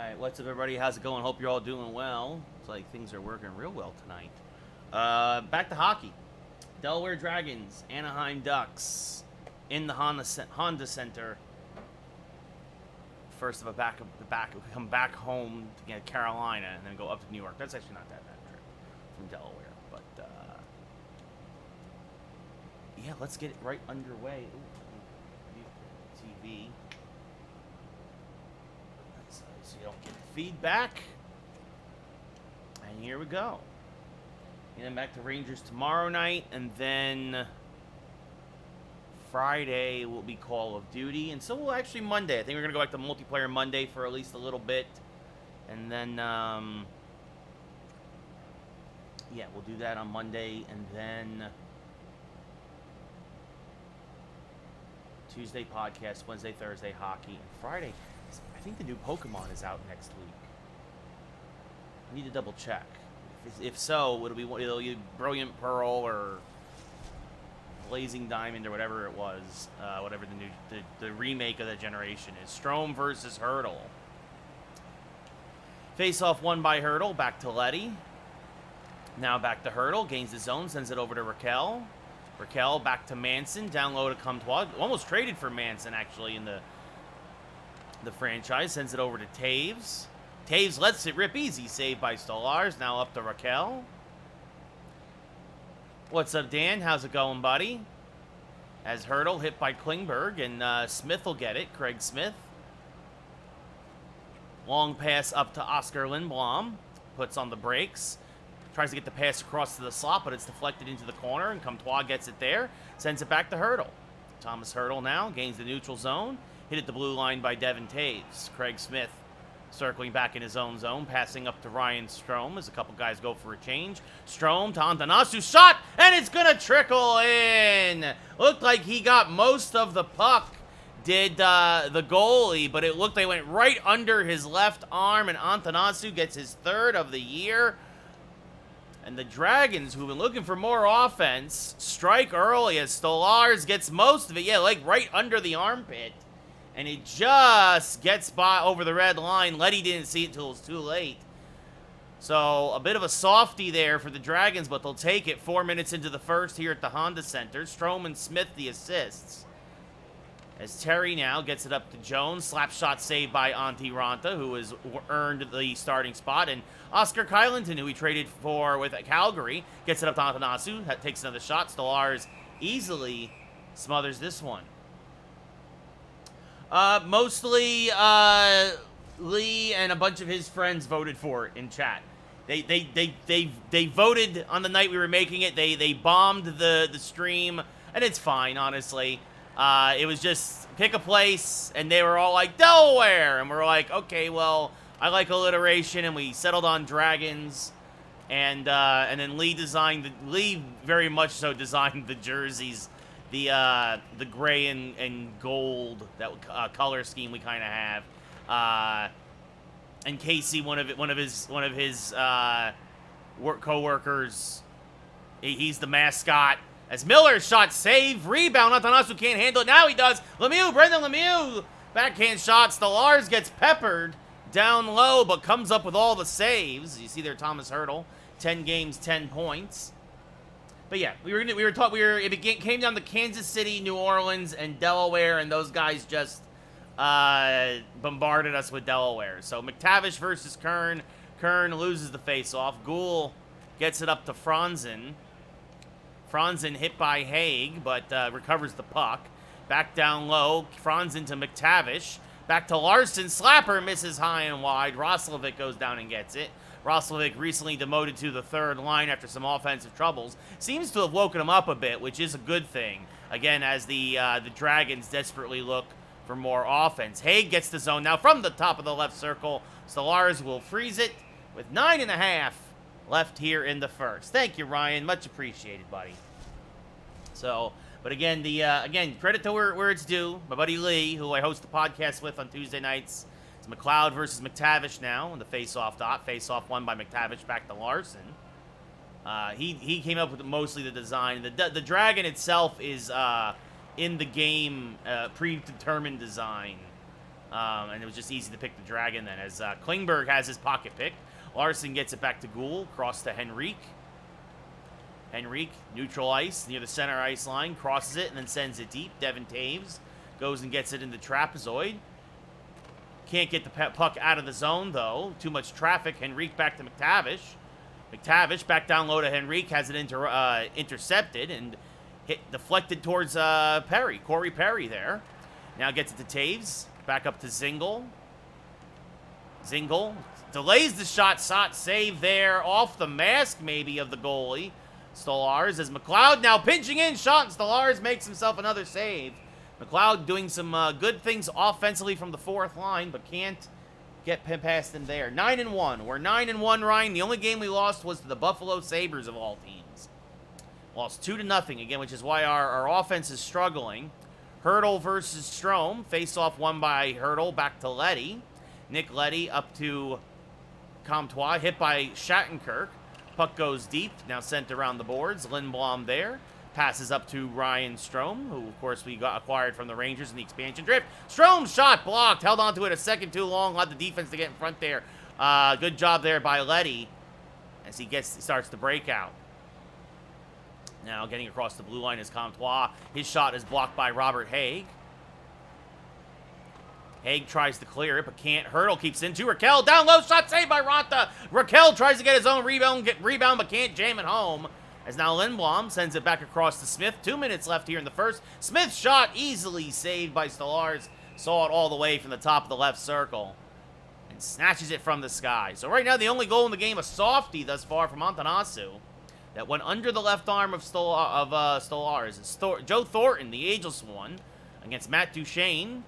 Alright, what's up everybody? How's it going? Hope you're all doing well. It's like things are working real well tonight. Back to hockey. Delaware Dragons, Anaheim Ducks in the Honda Center. First of we come back home to get Carolina and then go up to New York. That's actually not that bad trip from Delaware, but yeah, let's get it right underway. Ooh, TV. So you don't get the feedback. And here we go. And then back to Rangers tomorrow night, and then Friday will be Call of Duty, and so will actually Monday. I think we're gonna go back to multiplayer Monday for at least a little bit, and then yeah, we'll do that on Monday, and then Tuesday podcast, Wednesday, Thursday hockey, and Friday. I think the new Pokemon is out next week. I need to double check. If so, it'll be Brilliant Pearl or Blazing Diamond or whatever it was, whatever the remake of the generation is. Strome versus Hurdle. Face-off won by Hurdle. Back to Letty. Now back to Hurdle. Gains the zone. Sends it over to Raquel. Raquel back to Manson. Down low to Comtois. Almost traded for Manson, actually, in the franchise. Sends it over to Taves. Taves lets it rip easy. Saved by Stolarz. Now up to Raquel. What's up, Dan? How's it going, buddy? As Hurdle hit by Klingberg, and Smith will get it. Craig Smith. Long pass up to Oscar Lindblom. Puts on the brakes. Tries to get the pass across to the slot, but it's deflected into the corner, and Comtois gets it there. Sends it back to Hurdle. Thomas Hurdle now gains the neutral zone. Hit at the blue line by Devin Taves. Craig Smith circling back in his own zone, passing up to Ryan Strome as a couple guys go for a change. Strome to Antanasu, shot, and it's going to trickle in. Looked like he got most of the puck, did the goalie, but it looked like it went right under his left arm, and Antanasu gets his third of the year. And the Dragons, who've been looking for more offense, strike early as Stolarz gets most of it. Yeah, like right under the armpit. And it just gets by over the red line. Letty didn't see it until it was too late. So a bit of a softie there for the Dragons, but they'll take it 4 minutes into the first here at the Honda Center. Strome and Smith the assists. As Terry now gets it up to Jones. Slap shot saved by Antti Ranta, who has earned the starting spot. And Oscar Kylanton, who he traded for with Calgary, gets it up to Antanasu. Takes another shot. Stolarz easily smothers this one. Mostly Lee and a bunch of his friends voted for it in chat. They voted on the night we were making it. They bombed the stream, and it's fine, honestly. It was just pick a place, and they were all like Delaware, and we're like, okay, well, I like alliteration, and we settled on Dragons, and then Lee very much so designed the jerseys. The gray and gold color scheme we kind of have, and Casey, one of his co-workers, he's the mascot. As Miller shot, save, rebound. Antanasu can't handle it. Now he does. Lemieux, Brendan Lemieux, backhand shot. Stolarz gets peppered down low, but comes up with all the saves. You see there, Thomas Hurdle, 10 games, 10 points. But yeah, it came down to Kansas City, New Orleans, and Delaware, and those guys just bombarded us with Delaware. So McTavish versus Kern. Kern loses the face-off. Gould gets it up to Franzen. Franzen hit by Haig, but recovers the puck. Back down low, Franzen to McTavish. Back to Larson. Slapper misses high and wide. Roslovic goes down and gets it. Roslovic, recently demoted to the third line after some offensive troubles, seems to have woken him up a bit, which is a good thing. Again, as the Dragons desperately look for more offense. Haig gets the zone now from the top of the left circle. Stolarz will freeze it with 9.5 left here in the first. Thank you, Ryan. Much appreciated, buddy. So, but again, credit to where it's due. My buddy Lee, who I host the podcast with on Tuesday nights. It's McLeod versus McTavish now in the face-off dot. Face-off won by McTavish back to Larson. He came up with mostly the design. The dragon itself is in the game predetermined design And it was just easy to pick the Dragon then, as Klingberg has his pocket pick. Larkin gets it back to Gould, cross to Henrique. Henrique, neutral ice, near the center ice line, crosses it and then sends it deep. Devin Taves goes and gets it in the trapezoid. Can't get the puck out of the zone, though. Too much traffic. Henrique back to McTavish. McTavish back down low to Henrique, has it intercepted and deflected towards Perry. Corey Perry there. Now gets it to Taves. Back up to Zingle. Zingle delays the shot. Save there. Off the mask, maybe, of the goalie. Stolarz as McLeod now pinching in. Shot, and Stolarz makes himself another save. McLeod doing some good things offensively from the fourth line, but can't get past him there. 9-1. We're 9-1, Ryan. The only game we lost was to the Buffalo Sabres of all teams. Lost 2-0 again, which is why our offense is struggling. Hertl versus Strome. Face-off won by Hertl. Back to Leddy. Nick Leddy up to Comtois. Hit by Shattenkirk. Puck goes deep. Now sent around the boards. Lindblom there. Passes up to Ryan Strome, who, of course, we got acquired from the Rangers in the expansion drift. Strome's shot blocked. Held onto it a second too long. Allowed the defense to get in front there. Good job there by Leddy as he starts the breakout. Now getting across the blue line is Comtois. His shot is blocked by Robert Haig. Haig tries to clear it, but can't. Hertl keeps into Raquel. Down low, shot saved by Ronta. Raquel tries to get his own rebound, but can't jam it home. As now Lindblom sends it back across to Smith. 2 minutes left here in the first. Smith's shot easily saved by Stolarz. Saw it all the way from the top of the left circle. And snatches it from the sky. So right now the only goal in the game, a softie thus far from Antanasu. That went under the left arm of Stolarz. It's Joe Thornton, the ageless one, against Matt Duchesne.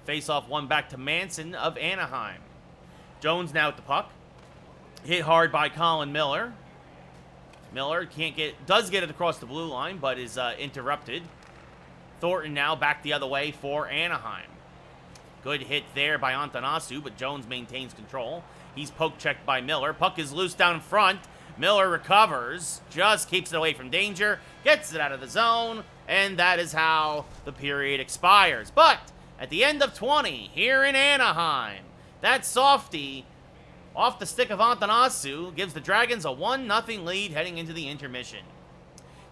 Face-off one back to Manson of Anaheim. Jones now at the puck. Hit hard by Colin Miller. Miller does get it across the blue line, but is interrupted. Thornton now back the other way for Anaheim. Good hit there by Antanasu, but Jones maintains control. He's poke-checked by Miller. Puck is loose down front. Miller recovers, just keeps it away from danger, gets it out of the zone, and that is how the period expires. But at the end of 20, here in Anaheim, that softie off the stick of Antanasu gives the Dragons a 1-0 lead heading into the intermission.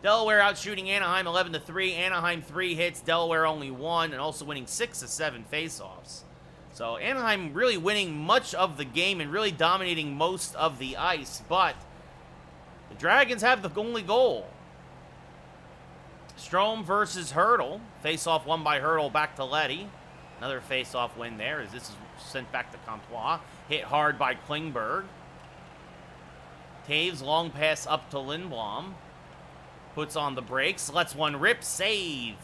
Delaware out shooting Anaheim 11-3. Anaheim 3 hits, Delaware only 1, and also winning 6 of 7 faceoffs. So Anaheim really winning much of the game and really dominating most of the ice, but the Dragons have the only goal. Strome versus Hertl. Face-off won by Hertl back to Leddy. Another face-off win there as this is sent back to Comtois. Hit hard by Klingberg. Taves, long pass up to Lindblom. Puts on the brakes, lets one rip. Save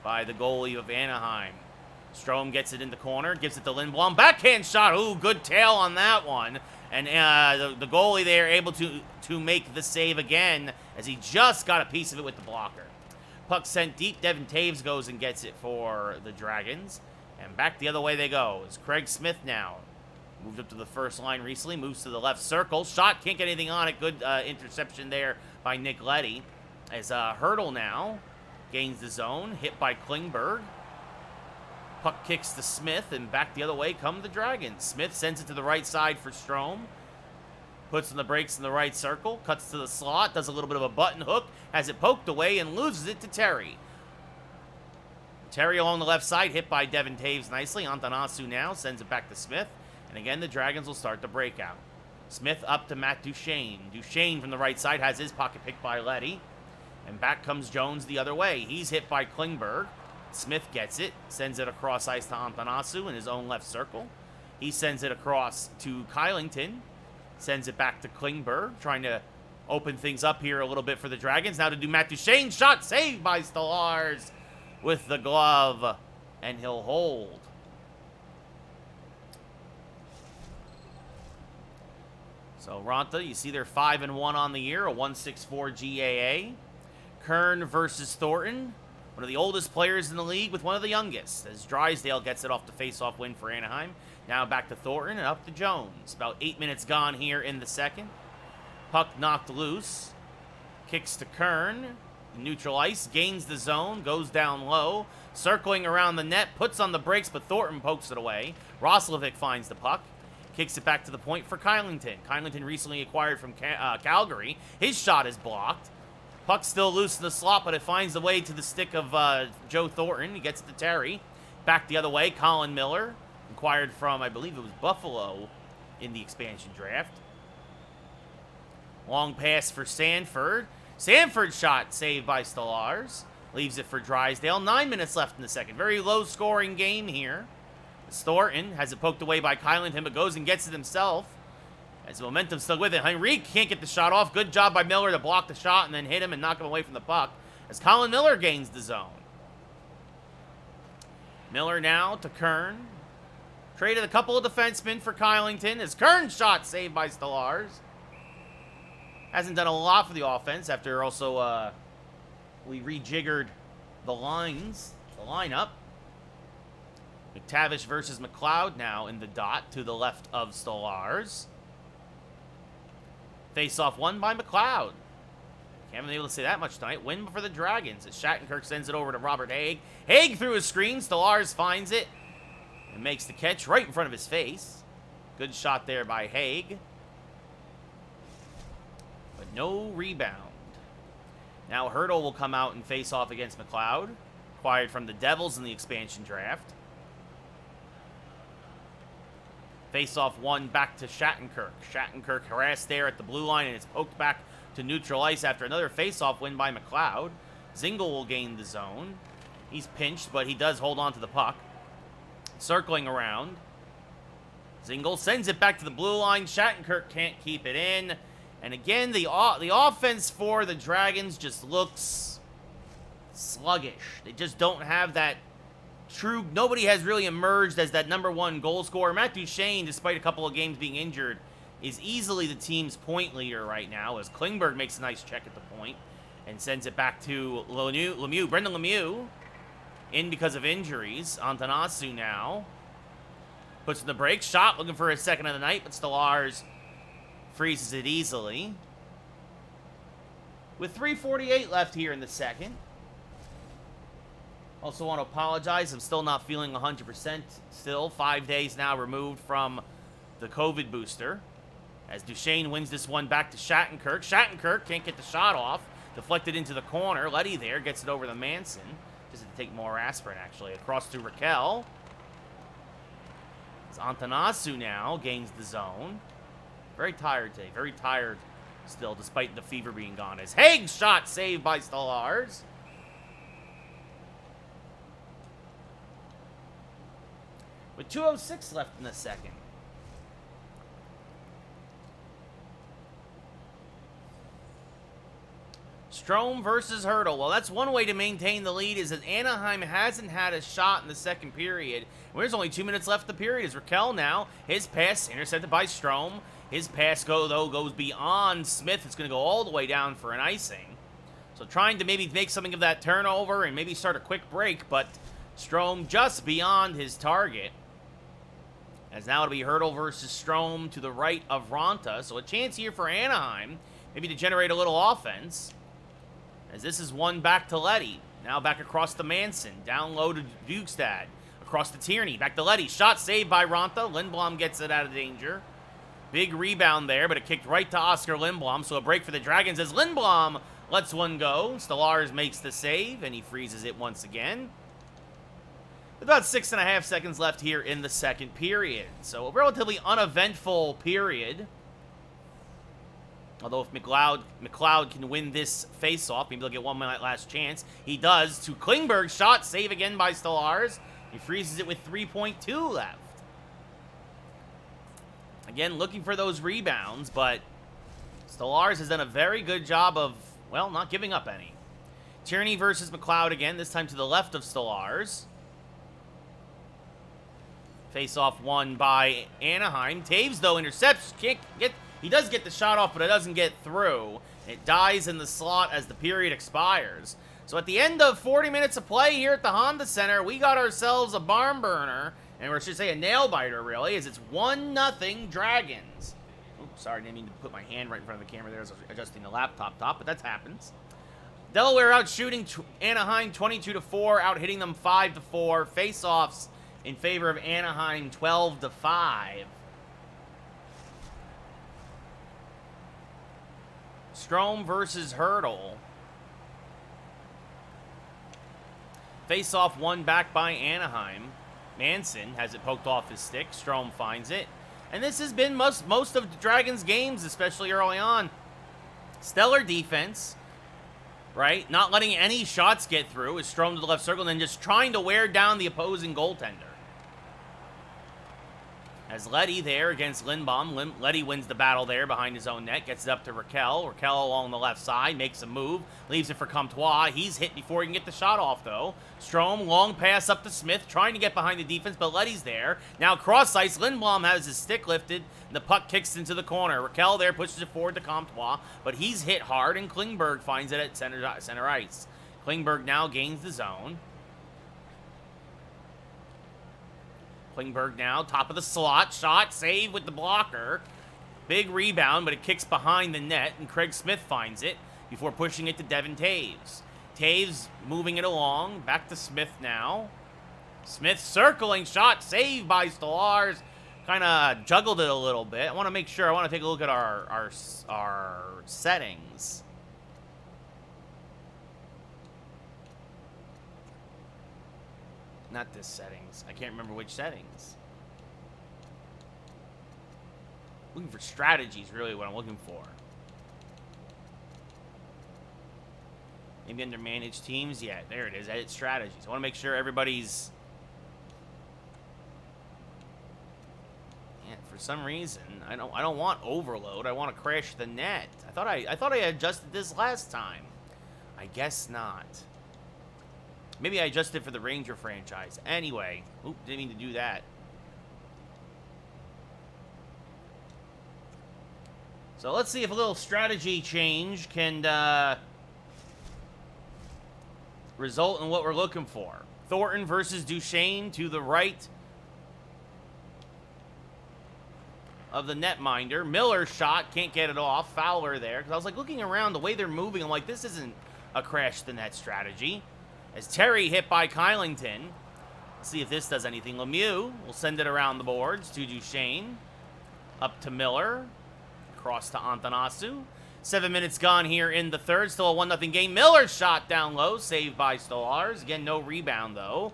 by the goalie of Anaheim. Strome gets it in the corner, gives it to Lindblom. Backhand shot. Ooh, good tail on that one. And the goalie there able to make the save again as he just got a piece of it with the blocker. Puck sent deep. Devin Taves goes and gets it for the Dragons. And back the other way they go. It's Craig Smith now. Moved up to the first line recently. Moves to the left circle. Shot, can't get anything on it. Good interception there by Nick Leddy. As Hertl now gains the zone. Hit by Klingberg. Puck kicks to Smith, and back the other way come the Dragons. Smith sends it to the right side for Strome. Puts on the brakes in the right circle. Cuts to the slot. Does a little bit of a button hook. Has it poked away and loses it to Terry. Terry along the left side. Hit by Devin Taves nicely. Antanasu now sends it back to Smith. And again, the Dragons will start the breakout. Smith up to Matt Duchesne. Duchesne from the right side has his pocket picked by Leddy. And back comes Jones the other way. He's hit by Klingberg. Smith gets it, sends it across ice to Antanasu in his own left circle. He sends it across to Kylington, sends it back to Klingberg, trying to open things up here a little bit for the Dragons. Now to do Matt Duchesne, shot saved by Stolarz with the glove, and he'll hold. So Ronta, you see they're 5-1 on the year, a 1.64 GAA. Kern versus Thornton. One of the oldest players in the league with one of the youngest, as Drysdale gets it off the face-off win for Anaheim. Now back to Thornton and up to Jones. About 8 minutes gone here in the second. Puck knocked loose. Kicks to Kern. neutral ice, gains the zone, goes down low, circling around the net, puts on the brakes, but Thornton pokes it away. Roslovic finds the puck, kicks it back to the point for Kylington. Kylington recently acquired from Calgary. His shot is blocked. Puck still loose in the slot, but it finds the way to the stick of Joe Thornton. He gets it to Terry. Back the other way, Colin Miller, acquired from, I believe it was Buffalo in the expansion draft. Long pass for Sanford. Sanford's shot saved by Stolarz. Leaves it for Drysdale. 9 minutes left in the second. Very low-scoring game here. Thornton has it poked away by Kylington, but goes and gets it himself. As the momentum's still with it. Henrique can't get the shot off. Good job by Miller to block the shot and then hit him and knock him away from the puck. As Colin Miller gains the zone. Miller now to Kern. Traded a couple of defensemen for Kylington. As Kern's shot saved by Stolarz. Hasn't done a lot for the offense after also we rejiggered the lineup. McTavish versus McLeod now in the dot to the left of Stolarz. Face-off won by McLeod. Haven't been able to say that much tonight. Win for the Dragons as Shattenkirk sends it over to Robert Haig. Haig through his screen. Stolarz finds it and makes the catch right in front of his face. Good shot there by Haig. But no rebound. Now Hurdle will come out and face off against McLeod. Acquired from the Devils in the expansion draft. Face-off one back to Shattenkirk. Shattenkirk harassed there at the blue line, and it's poked back to neutral ice after another face-off win by McLeod. Zingle will gain the zone. He's pinched, but he does hold on to the puck. Circling around. Zingle sends it back to the blue line. Shattenkirk can't keep it in. And again, the offense for the Dragons just looks sluggish. They just don't have that true. Nobody has really emerged as that #1 goal scorer. Matt Duchene, despite a couple of games being injured, is easily the team's point leader right now, as Klingberg makes a nice check at the point and sends it back to Lemieux. Brendan Lemieux in because of injuries. Antanasu now puts in the break. Shot, looking for his second of the night, but Stolarz freezes it easily. With 3:48 left here in the second. Also want to apologize. I'm still not feeling 100% still. 5 days now removed from the COVID booster. As Duchene wins this one back to Shattenkirk. Shattenkirk can't get the shot off. Deflected into the corner. Letty there gets it over to Manson. Just had to take more aspirin, actually. Across to Raquel. It's Antanasu now gains the zone. Very tired today. Very tired still, despite the fever being gone. As Haig's shot saved by Stolarz. With 2:06 left in the second. Strome versus Hurdle. Well, that's one way to maintain the lead, is that Anaheim hasn't had a shot in the second period. Well, there's only 2 minutes left in the period. As Raquel now, his pass intercepted by Strome. His pass, goes beyond Smith. It's going to go all the way down for an icing. So trying to maybe make something of that turnover and maybe start a quick break, but Strome just beyond his target. As now it'll be Hurdle versus Strome to the right of Ronta. So a chance here for Anaheim, maybe to generate a little offense. As this is one back to Letty. Now back across to Manson. Down low to Bukestad. Across to Tierney. Back to Letty. Shot saved by Ronta. Lindblom gets it out of danger. Big rebound there, but it kicked right to Oscar Lindblom. So a break for the Dragons as Lindblom lets one go. Stolarz makes the save, and he freezes it once again. With about 6.5 seconds left here in the second period. So a relatively uneventful period. Although if McLeod can win this face-off, maybe they'll get one last chance. He does to Klingberg. Shot, save again by Stolarz. He freezes it with 3.2 left. Again, looking for those rebounds, but Stolarz has done a very good job of, well, not giving up any. Tierney versus McLeod again, this time to the left of Stolarz. Face-off won by Anaheim. Taves, though, intercepts. He does get the shot off, but it doesn't get through. It dies in the slot as the period expires. So at the end of 40 minutes of play here at the Honda Center, we got ourselves a barn burner, and we should say a nail-biter, really, as it's 1-0 Dragons. Oops, sorry, I didn't mean to put my hand right in front of the camera there as I was adjusting the laptop top, but that happens. Delaware out shooting Anaheim 22-4, out hitting them 5-4. Face-offs in favor of Anaheim 12-5. Strome versus Hurdle. Face-off won back by Anaheim. Manson has it poked off his stick. Strome finds it. And this has been most of the Dragons' games, especially early on. Stellar defense, right? Not letting any shots get through is Strome to the left circle and then just trying to wear down the opposing goaltender. As Leddy there against Lindbaum. Leddy wins the battle there behind his own net. Gets it up to Raquel. Raquel along the left side. Makes a move. Leaves it for Comtois. He's hit before he can get the shot off, though. Strome, long pass up to Smith. Trying to get behind the defense, but Leddy's there. Now cross ice. Lindblom has his stick lifted. And the puck kicks into the corner. Raquel there pushes it forward to Comtois. But he's hit hard, and Klingberg finds it at center ice. Klingberg now gains the zone. Klingberg now, top of the slot. Shot, save with the blocker. Big rebound, but it kicks behind the net, and Craig Smith finds it before pushing it to Devin Taves. Taves moving it along. Back to Smith now. Smith circling. Shot, saved by Stolarz. Kind of juggled it a little bit. I want to make sure. I want to take a look at our settings. Not this settings. I can't remember which settings. Looking for strategies, really what I'm looking for. Maybe under manage teams. Yeah, there it is. Edit strategies. I want to make sure everybody's. Yeah, for some reason I don't want overload. I want to crash the net. I thought I adjusted this last time. I guess not. Maybe I adjusted it for the Ranger franchise. Anyway, oop, didn't mean to do that. So let's see if a little strategy change can result in what we're looking for. Thornton versus Duchesne to the right of the netminder. Miller's shot, can't get it off. Fowler there. Because I was like looking around, the way they're moving, I'm like, this isn't a crash the net strategy. As Terry hit by Kylington. Let's see if this does anything. Lemieux will send it around the boards to Duchesne. Up to Miller. Across to Antanasu. 7 minutes gone here in the third. Still a 1-0 game. Miller's shot down low. Saved by Stolarz. Again, no rebound, though.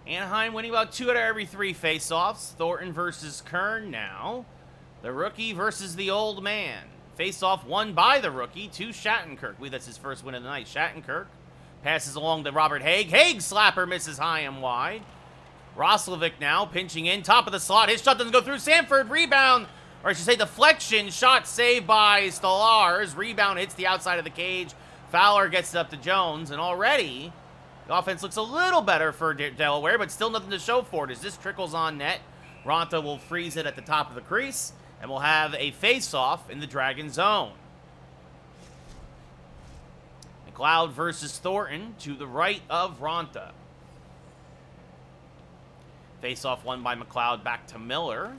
Anaheim winning about 2 out of every 3 faceoffs. Thornton versus Kern now. The rookie versus the old man. Face-off won by the rookie to Shattenkirk. I believe that's his first win of the night. Shattenkirk passes along to Robert Haig. Haig slapper misses high and wide. Roslovic now pinching in. Top of the slot. His shot doesn't go through. Sanford rebound. Or I should say deflection. Shot saved by Stolarz. Rebound hits the outside of the cage. Fowler gets it up to Jones. And already the offense looks a little better for Delaware. But still nothing to show for it as this trickles on net. Ronta will freeze it at the top of the crease. And we'll have a face-off in the Dragon zone. McLeod versus Thornton to the right of Ronta. Face-off won by McLeod back to Miller.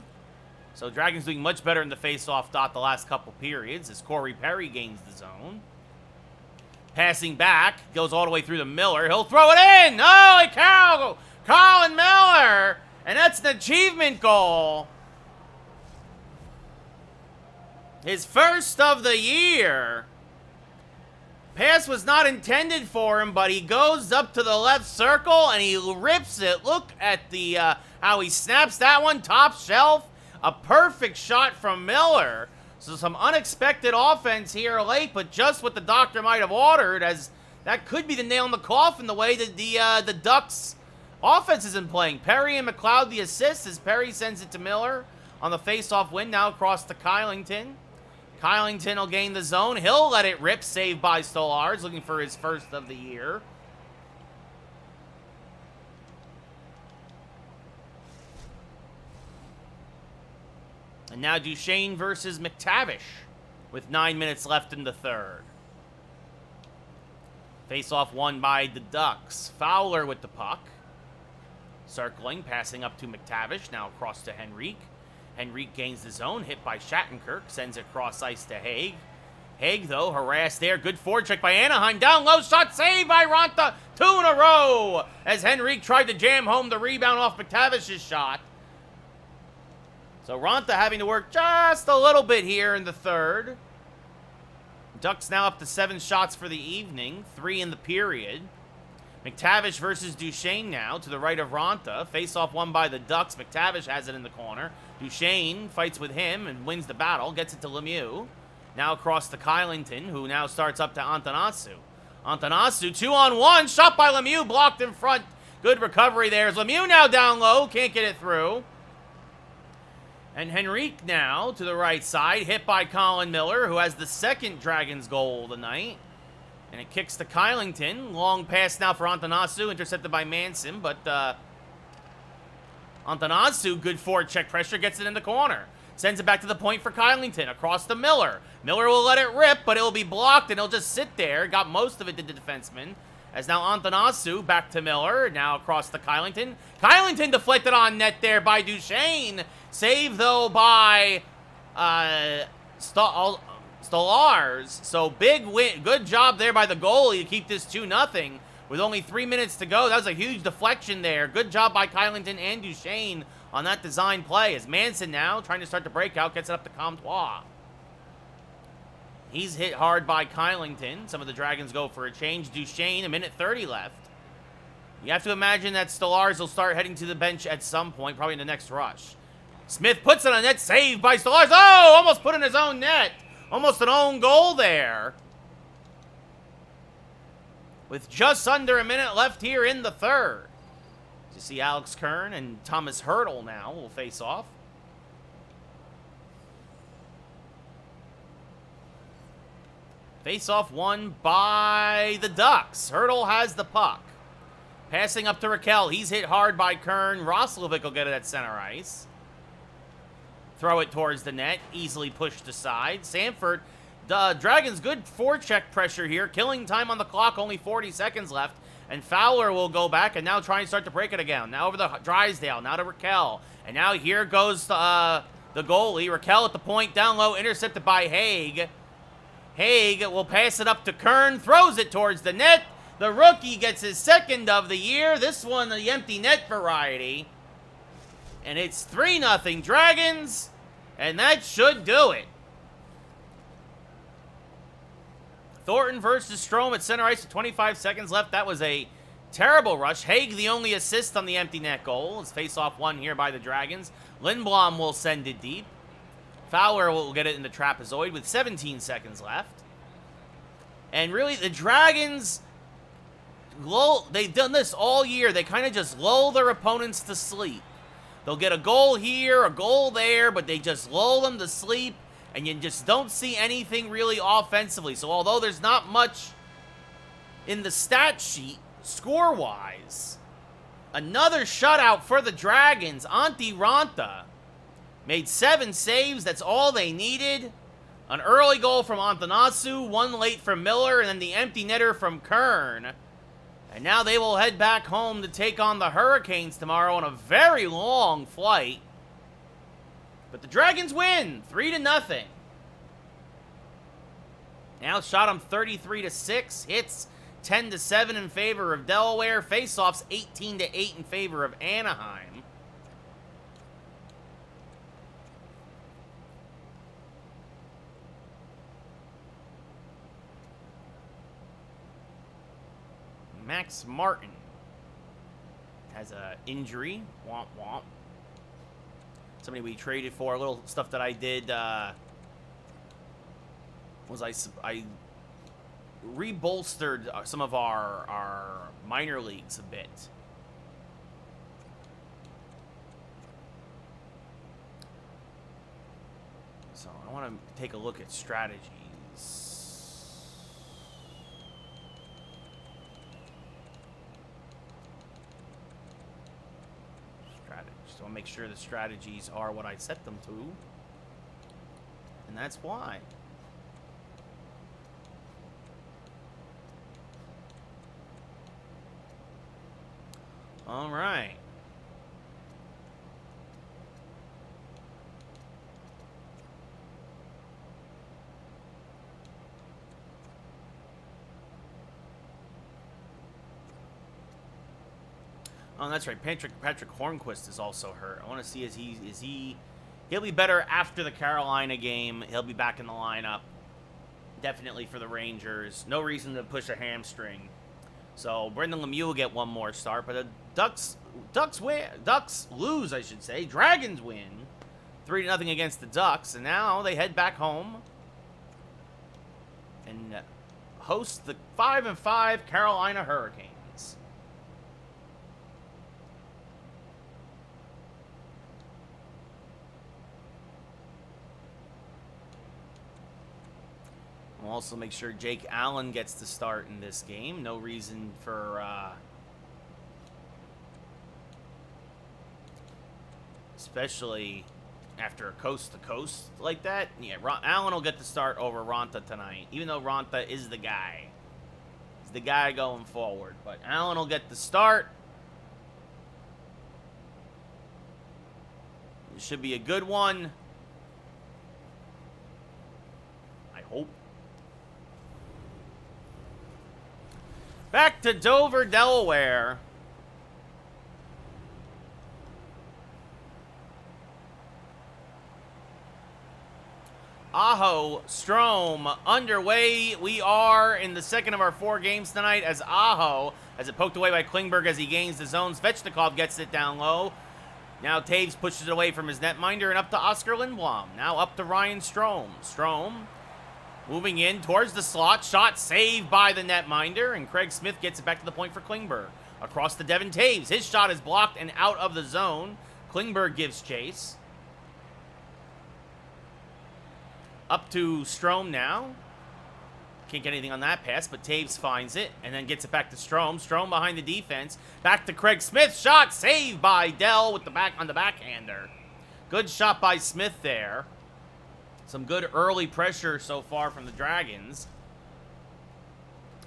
So Dragons doing much better in the face-off dot the last couple periods as Corey Perry gains the zone. Passing back, goes all the way through to Miller. He'll throw it in! Holy cow! Colin Miller! And that's an achievement goal. His first of the year. Pass was not intended for him, but he goes up to the left circle and he rips it. Look at the how he snaps that one top shelf. A perfect shot from Miller. So some unexpected offense here late, but just what the doctor might have ordered, as that could be the nail in the coffin the way that the Ducks offense isn't playing. Perry and McLeod the assist as Perry sends it to Miller on the face-off win. Now across to Kylington. Kylington will gain the zone. He'll let it rip. Saved by Stolarz, looking for his first of the year. And now Duchesne versus McTavish with 9 minutes left in the third. Face-off won by the Ducks. Fowler with the puck. Circling, passing up to McTavish. Now across to Henrique. Henrique gains the zone, hit by Shattenkirk, sends it cross ice to Haig. Haig, though, harassed there. Good forecheck by Anaheim. Down low, shot saved by Ronta. 2 in a row as Henrique tried to jam home the rebound off McTavish's shot. So Ronta having to work just a little bit here in the third. Ducks now up to 7 shots for the evening, 3 in the period. McTavish versus Duchesne now to the right of Ronta. Face-off won by the Ducks. McTavish has it in the corner. Duchesne fights with him and wins the battle. Gets it to Lemieux. Now across to Kylington, who now starts up to Antonasu. Antonasu, 2-on-1. Shot by Lemieux, blocked in front. Good recovery there. Lemieux now down low. Can't get it through. And Henrique now to the right side. Hit by Colin Miller, who has the second Dragons goal of the night. And it kicks to Kylington. Long pass now for Antonasu. Intercepted by Manson, but Antonasu, good forward check pressure, gets it in the corner. Sends it back to the point for Kylington. Across to Miller. Miller will let it rip, but it'll be blocked, and he'll just sit there. Got most of it to the defenseman. As now Antonasu back to Miller. Now across to Kylington. Kylington deflected on net there by Duchesne. Save, though, by Stolarz. So big win. Good job there by the goalie to keep this 2-0 with only 3 minutes to go. That was a huge deflection there. Good job by Kylington and Duchesne on that design play. As Manson now trying to start the breakout, gets it up to Comtois. He's hit hard by Kylington. Some of the Dragons go for a change. Duchesne, 1:30 left. You have to imagine that Stolarz will start heading to the bench at some point, probably in the next rush. Smith puts it on net, saved by Stolarz. Oh, almost put in his own net. Almost an own goal there. With just under a minute left here in the third. You see Alex Kern and Thomas Hertl now will face off. Face-off won by the Ducks. Hertl has the puck. Passing up to Raquel. He's hit hard by Kern. Roslovic will get it at center ice. Throw it towards the net. Easily pushed aside. Sanford, the Dragons, good forecheck pressure here. Killing time on the clock. Only 40 seconds left. And Fowler will go back and now try and start to break it again. Now over to Drysdale. Now to Raquel. And now here goes the goalie. Raquel at the point. Down low. Intercepted by Haig. Haig will pass it up to Kern. Throws it towards the net. The rookie gets his second of the year. This one, the empty net variety. And it's 3-0 Dragons. And that should do it. Thornton versus Strome at center ice with 25 seconds left. That was a terrible rush. Haig, the only assist on the empty net goal. It's face-off won here by the Dragons. Lindblom will send it deep. Fowler will get it in the trapezoid with 17 seconds left. And really, the Dragons, they've done this all year. They kind of just lull their opponents to sleep. They'll get a goal here, a goal there, but they just lull them to sleep, and you just don't see anything really offensively. So although there's not much in the stat sheet, score-wise, another shutout for the Dragons. Antti Ranta made 7 saves. That's all they needed. An early goal from Antonasu, one late from Miller, and then the empty netter from Kern. And now they will head back home to take on the Hurricanes tomorrow on a very long flight. But the Dragons win, 3-0. Now shot him 33-6, hits 10-7 in favor of Delaware, faceoffs 18-8 in favor of Anaheim. Max Martin has an injury. Womp womp. Somebody we traded for. A little stuff that I did was I rebolstered some of our minor leagues a bit. So I want to take a look at strategies. So I'll make sure the strategies are what I set them to. And that's why. All right. Oh, that's right. Patrick Hornquist is also hurt. I want to see he'll be better after the Carolina game. He'll be back in the lineup. Definitely for the Rangers. No reason to push a hamstring. So Brendan Lemieux will get one more start, but the Ducks lose, I should say. Dragons win 3-0 against the Ducks, and now they head back home and host the 5-5 Carolina Hurricanes. We'll also make sure Jake Allen gets to start in this game. No reason for especially after a coast-to-coast like that. Yeah, Allen will get the start over Ronta tonight, even though Ronta is the guy. He's the guy going forward. But Allen will get the start. It should be a good one. I hope. Back to Dover, Delaware. Aho, Strome, underway. We are in the second of our 4 games tonight as Aho, as it poked away by Klingberg as he gains the zone. Svechnikov gets it down low. Now Taves pushes it away from his netminder and up to Oscar Lindblom. Now up to Ryan Strome. Strome moving in towards the slot. Shot saved by the netminder, and Craig Smith gets it back to the point for Klingberg. Across to Devin Taves. His shot is blocked and out of the zone. Klingberg gives chase. Up to Strome now. Can't get anything on that pass, but Taves finds it and then gets it back to Strome. Strome behind the defense. Back to Craig Smith. Shot saved by Dell with the backhander. Good shot by Smith there. Some good early pressure so far from the Dragons.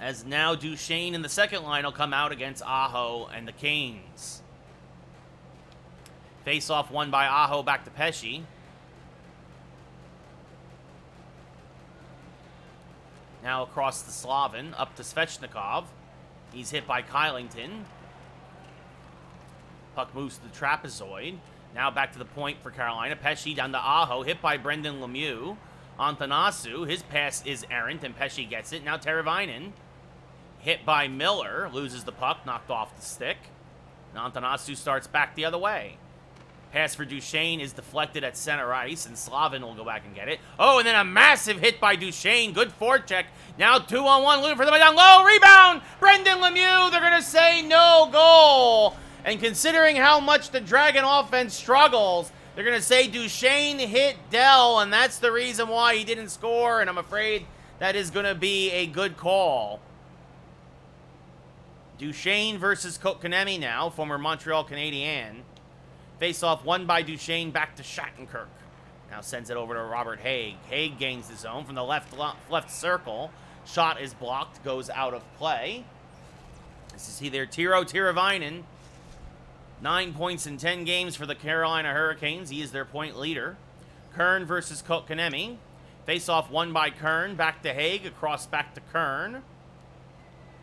As now Duchesne in the second line will come out against Aho and the Canes. Face-off won by Aho back to Pesce. Now across the Slavin, up to Svechnikov. He's hit by Kylington. Puck moves to the trapezoid. Now back to the point for Carolina. Pesce down to Aho, hit by Brendan Lemieux. Antanasu, his pass is errant, and Pesce gets it. Now Teravainen, hit by Miller, loses the puck, knocked off the stick. And Antanasu starts back the other way. Pass for Duchesne is deflected at center ice, and Slavin will go back and get it. Oh, and then a massive hit by Duchesne. Good forecheck. Now 2-on-1, looking for the down low. Rebound! Brendan Lemieux, they're going to say no goal. And considering how much the Dragon offense struggles, they're going to say Duchesne hit Dell, and that's the reason why he didn't score, and I'm afraid that is going to be a good call. Duchesne versus Kotkaniemi now, former Montreal Canadien. Face-off won by Duchesne, back to Shattenkirk. Now sends it over to Robert Haig. Haig gains the zone from the left circle. Shot is blocked, goes out of play. This is either Tiro Teravainen. 9 points in 10 games for the Carolina Hurricanes. He is their point leader. Kern versus Kotkaniemi. Face-off won by Kern. Back to Haig. Across back to Kern.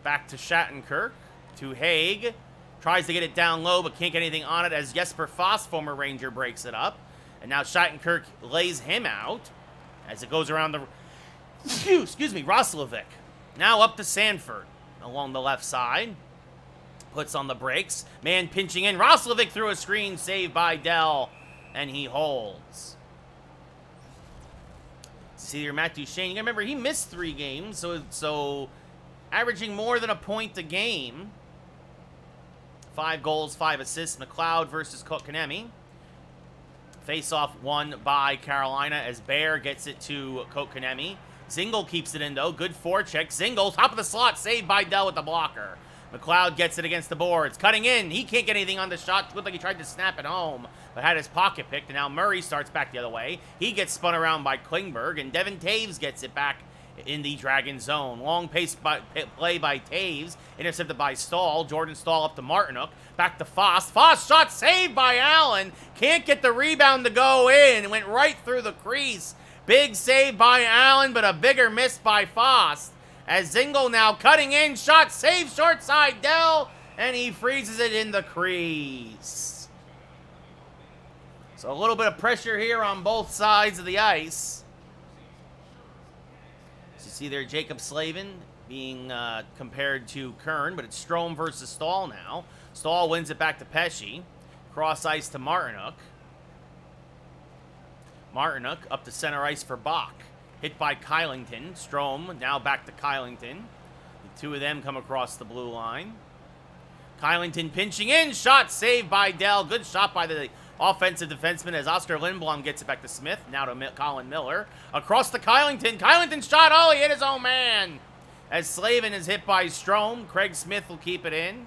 Back to Shattenkirk. To Haig. Tries to get it down low, but can't get anything on it as Jesper Foss, former Ranger, breaks it up. And now Shattenkirk lays him out as it goes around the... Excuse me, Roslovic. Now up to Sanford along the left side. Puts on the brakes. Man pinching in. Roslovic through a screen, saved by Dell, and he holds. See here, Matt Duchesne. You gotta remember, he missed 3 games, so averaging more than a point a game. 5 goals, 5 assists. McLeod versus Kotkaniemi. Face-off won by Carolina as Bear gets it to Kotkaniemi. Zingle keeps it in, though. Good forecheck. Zingle, top of the slot, saved by Dell with the blocker. McLeod gets it against the boards. Cutting in. He can't get anything on the shot. Looked like he tried to snap it home, but had his pocket picked. And now Murray starts back the other way. He gets spun around by Klingberg, and Devin Taves gets it back in the Dragon zone. Long pace play by Taves. Intercepted by Stahl. Jordan Stahl up to Martinuk. Back to Foss. Foss shot saved by Allen. Can't get the rebound to go in. Went right through the crease. Big save by Allen, but a bigger miss by Foss. As Zingle now cutting in. Shot saved short side Dell. and he freezes it in the crease. So a little bit of pressure here on both sides of the ice. As you see there, Jacob Slavin being compared to Kern, but it's Strome versus Stahl now. Stahl wins it back to Pesce. Cross ice to Martinook. Martinook up to center ice for Bach. Hit by Kylington. Strome now back to Kylington. The two of them come across the blue line. Kylington pinching in. Shot saved by Dell. Good shot by the offensive defenseman as Oscar Lindblom gets it back to Smith. Now to Colin Miller. Across to Kylington. Kylington shot. Oh, he hit his own man. As Slavin is hit by Strome. Craig Smith will keep it in.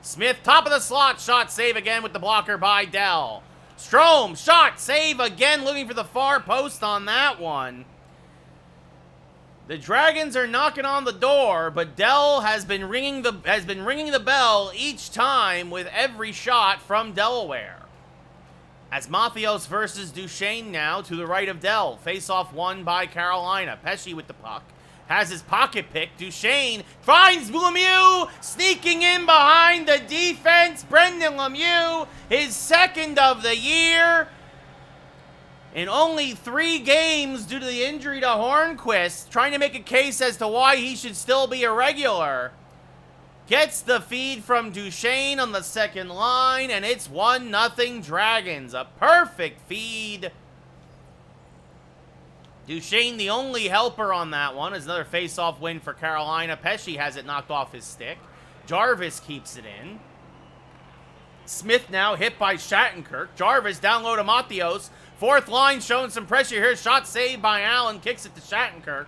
Smith, top of the slot. Shot save again with the blocker by Dell. Strome, shot, save again. Looking for the far post on that one. The Dragons are knocking on the door, but Dell has been ringing the bell each time with every shot from Delaware. As Mathios versus Duchesne now to the right of Dell. Face-off won by Carolina. Pesce with the puck. Has his pocket pick. Duchesne finds Lemieux, sneaking in behind the defense. Brendan Lemieux, his second of the year. In only 3 games due to the injury to Hornquist, trying to make a case as to why he should still be a regular. Gets the feed from Duchesne on the second line, and it's 1-0 Dragons. A perfect feed. Duchesne, the only helper on that one, is another face-off win for Carolina. Pesce has it knocked off his stick. Jarvis keeps it in. Smith now hit by Shattenkirk. Jarvis down low to Mathios. Fourth line showing some pressure here. Shot saved by Allen. Kicks it to Shattenkirk,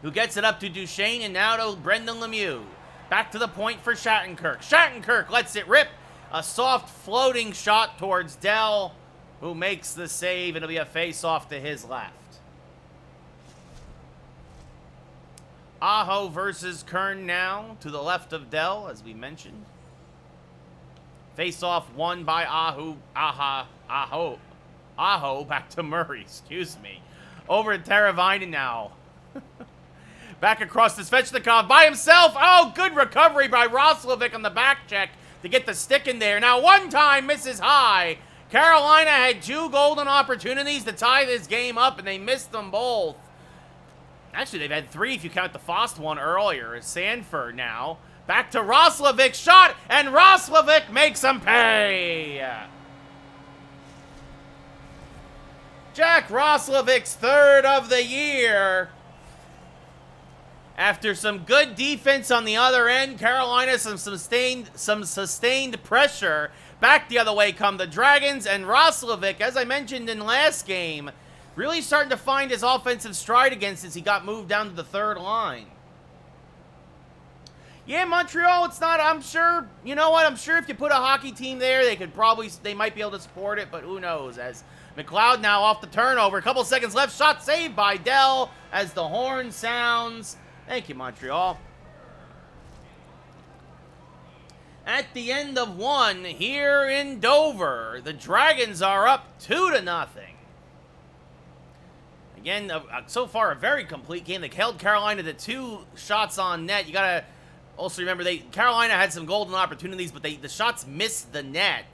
who gets it up to Duchesne and now to Brendan Lemieux. Back to the point for Shattenkirk. Shattenkirk lets it rip. A soft floating shot towards Dell, who makes the save. It'll be a face-off to his left. Aho versus Kern now to the left of Dell, as we mentioned. Face-off won by Aho back to Murray, excuse me. Over to Teravainen now. Back across to Svechnikov by himself. Oh, good recovery by Roslovic on the back check to get the stick in there. Now one time misses high. Carolina had 2 golden opportunities to tie this game up, and they missed them both. Actually, they've had 3 if you count the Fost one earlier. It's Sanford now. Back to Roslovic. Shot, and Roslovic makes him pay. Jack Roslovic's 3rd of the year. After some good defense on the other end, Carolina some sustained pressure. Back the other way come the Dragons, and Roslovic, as I mentioned in last game, really starting to find his offensive stride again since he got moved down to the 3rd line. Yeah, Montreal, it's not, I'm sure, you know what, I'm sure if you put a hockey team there, they might be able to support it, but who knows, as McLeod now off the turnover, a couple seconds left, shot saved by Dell as the horn sounds. Thank you, Montreal. At the end of 1 here in Dover, the Dragons are up 2-0. Again, so far a very complete game. They held Carolina to 2 shots on net. You gotta also remember Carolina had some golden opportunities, but the shots missed the net.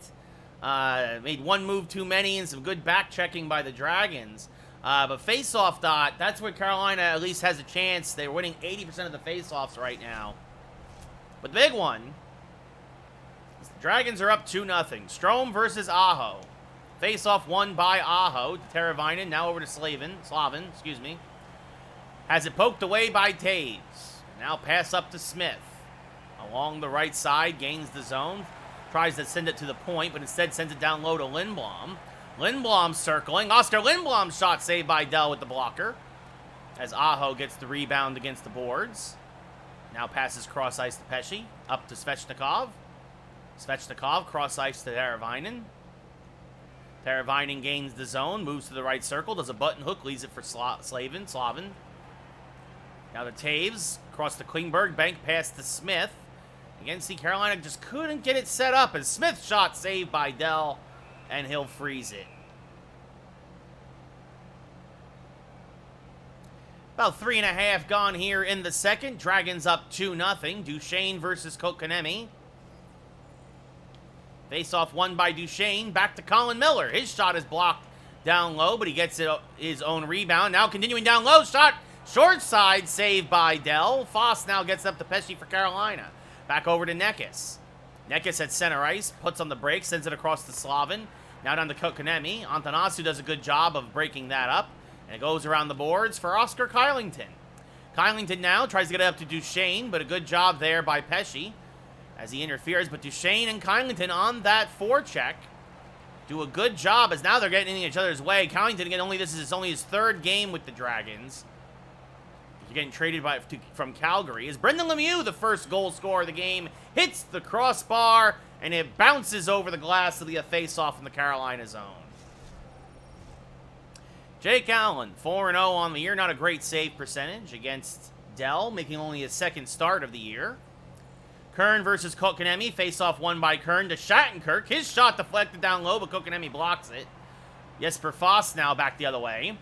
Made 1 move too many and some good back checking by the Dragons. But face-off dot, that's where Carolina at least has a chance. They're winning 80% of the face-offs right now. But the big one is the Dragons are up 2-0. Strome versus Aho. Face-off won by Aho. Teravainen now over to Slavin, excuse me. Has it poked away by Taves. Now pass up to Smith. Along the right side, gains the zone. Tries to send it to the point, but instead sends it down low to Lindblom. Lindblom circling. Oscar Lindblom's shot saved by Dell with the blocker. As Aho gets the rebound against the boards. Now passes cross ice to Pesce. Up to Svechnikov. Svechnikov cross ice to Teravainen. Teravainen gains the zone. Moves to the right circle. Does a button hook. Leaves it for Slavin. Now to Taves. Across to Klingberg. Bank pass to Smith. Again, see, Carolina just couldn't get it set up. And Smith's shot saved by Dell. And he'll freeze it. About 3.5 gone here in the second. Dragons up 2-0. Duchesne versus Kotkaniemi. Face-off won by Duchesne. Back to Colin Miller. His shot is blocked down low, but he gets his own rebound. Now continuing down low. Shot short side. Saved by Dell. Foss now gets up to Pesci for Carolina. Back over to Nekis. Nekis at center ice. Puts on the break. Sends it across to Slavin. Now down to Kotkaniemi. Antanasu does a good job of breaking that up. And it goes around the boards for Oscar Kylington. Kylington now tries to get it up to Duchesne, but a good job there by Pesci as he interferes. But Duchesne and Kylington on that forecheck do a good job as now they're getting in each other's way. Kylington, again, this is only his third game with the Dragons. He's getting traded from Calgary. Is Brendan Lemieux, the first goal scorer of the game, hits the crossbar, and it bounces over the glass to be a face-off in the Carolina zone. Jake Allen, 4-0 on the year. Not a great save percentage against Dell, making only his second start of the year. Kern versus Kotkaniemi. Face-off won by Kern to Shattenkirk. His shot deflected down low, but Kotkaniemi blocks it. Jesper Foss now back the other way.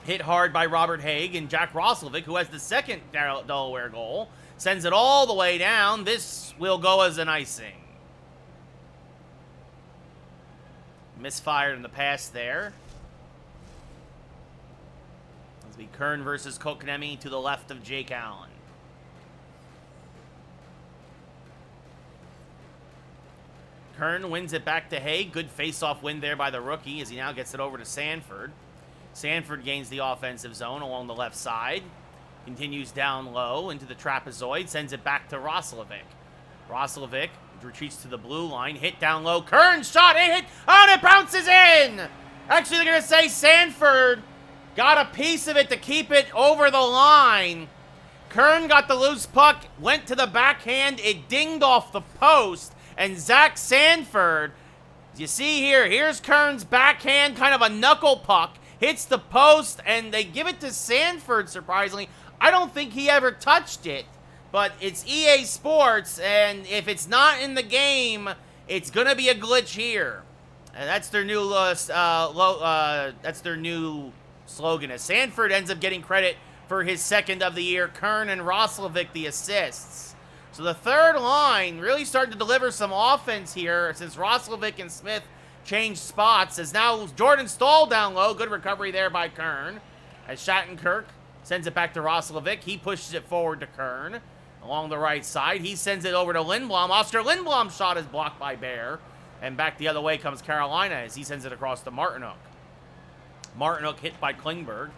Hit hard by Robert Haig, and Jack Roslovic, who has the second Delaware goal, sends it all the way down. This will go as an icing. Misfired in the pass there. It'll be Kern versus Kotkaniemi to the left of Jake Allen. Kern wins it back to Haig. Good face-off win there by the rookie as he now gets it over to Sanford. Sanford gains the offensive zone along the left side. Continues down low into the trapezoid. Sends it back to Roslovic. Roslovic retreats to the blue line. Hit down low. Kern shot. It hit. Oh, and it bounces in. Actually, they're going to say Sanford got a piece of it to keep it over the line. Kern got the loose puck. Went to the backhand. It dinged off the post. And Zach Sanford, as you see here, here's Kern's backhand, kind of a knuckle puck. Hits the post, and they give it to Sanford, surprisingly. I don't think he ever touched it, but it's EA Sports, and if it's not in the game, it's going to be a glitch here. And that's their new slogan. As Sanford ends up getting credit for his second of the year, Kern and Roslovic the assists. So the third line really starting to deliver some offense here since Roslovic and Smith changed spots. As now Jordan Stahl down low. Good recovery there by Kern. As Shattenkirk sends it back to Roslovic. He pushes it forward to Kern along the right side. He sends it over to Lindblom. Oscar Lindblom's shot is blocked by Bear. And back the other way comes Carolina as he sends it across to Martinook. Martinook hit by Klingberg.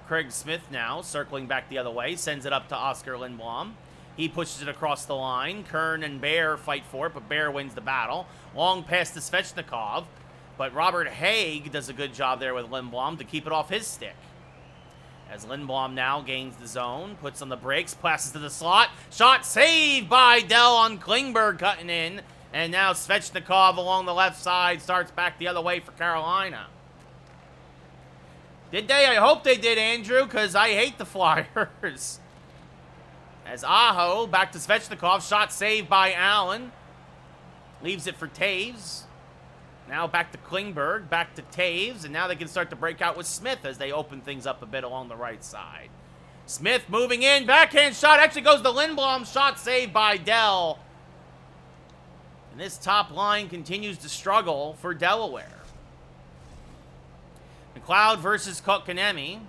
Craig Smith now circling back the other way. Sends it up to Oscar Lindblom. He pushes it across the line. Kern and Bear fight for it, but Bear wins the battle. Long pass to Svechnikov, but Robert Haig does a good job there with Lindblom to keep it off his stick. As Lindblom now gains the zone, puts on the brakes, passes to the slot. Shot saved by Dell on Klingberg cutting in. And now Svechnikov along the left side starts back the other way for Carolina. Did they? I hope they did, Andrew, because I hate the Flyers. As Aho, back to Svechnikov, shot saved by Allen. Leaves it for Taves. Now back to Klingberg, back to Taves, and now they can start to break out with Smith as they open things up a bit along the right side. Smith moving in, backhand shot, actually goes to Lindblom, shot saved by Dell. And this top line continues to struggle for Delaware. McLeod versus Kotkaniemi.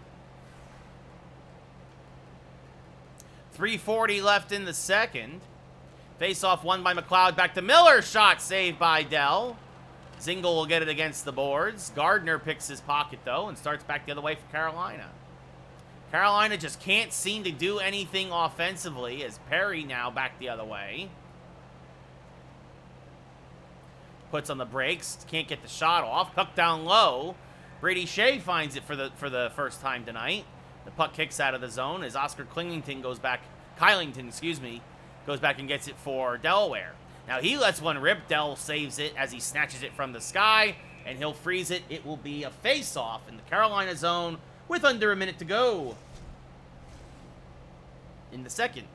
3:40 left in the second. Face-off won by McLeod. Back to Miller. Shot saved by Dell. Zingle will get it against the boards. Gardner picks his pocket, though, and starts back the other way for Carolina. Carolina just can't seem to do anything offensively as Perry now back the other way. Puts on the brakes. Can't get the shot off. Puck down low. Brady Shea finds it for the first time tonight. The puck kicks out of the zone as Oscar Kylington goes back and gets it for Delaware. Now he lets one rip. Dell saves it as he snatches it from the sky, and he'll freeze it. It will be a face-off in the Carolina zone with under a minute to go in the second.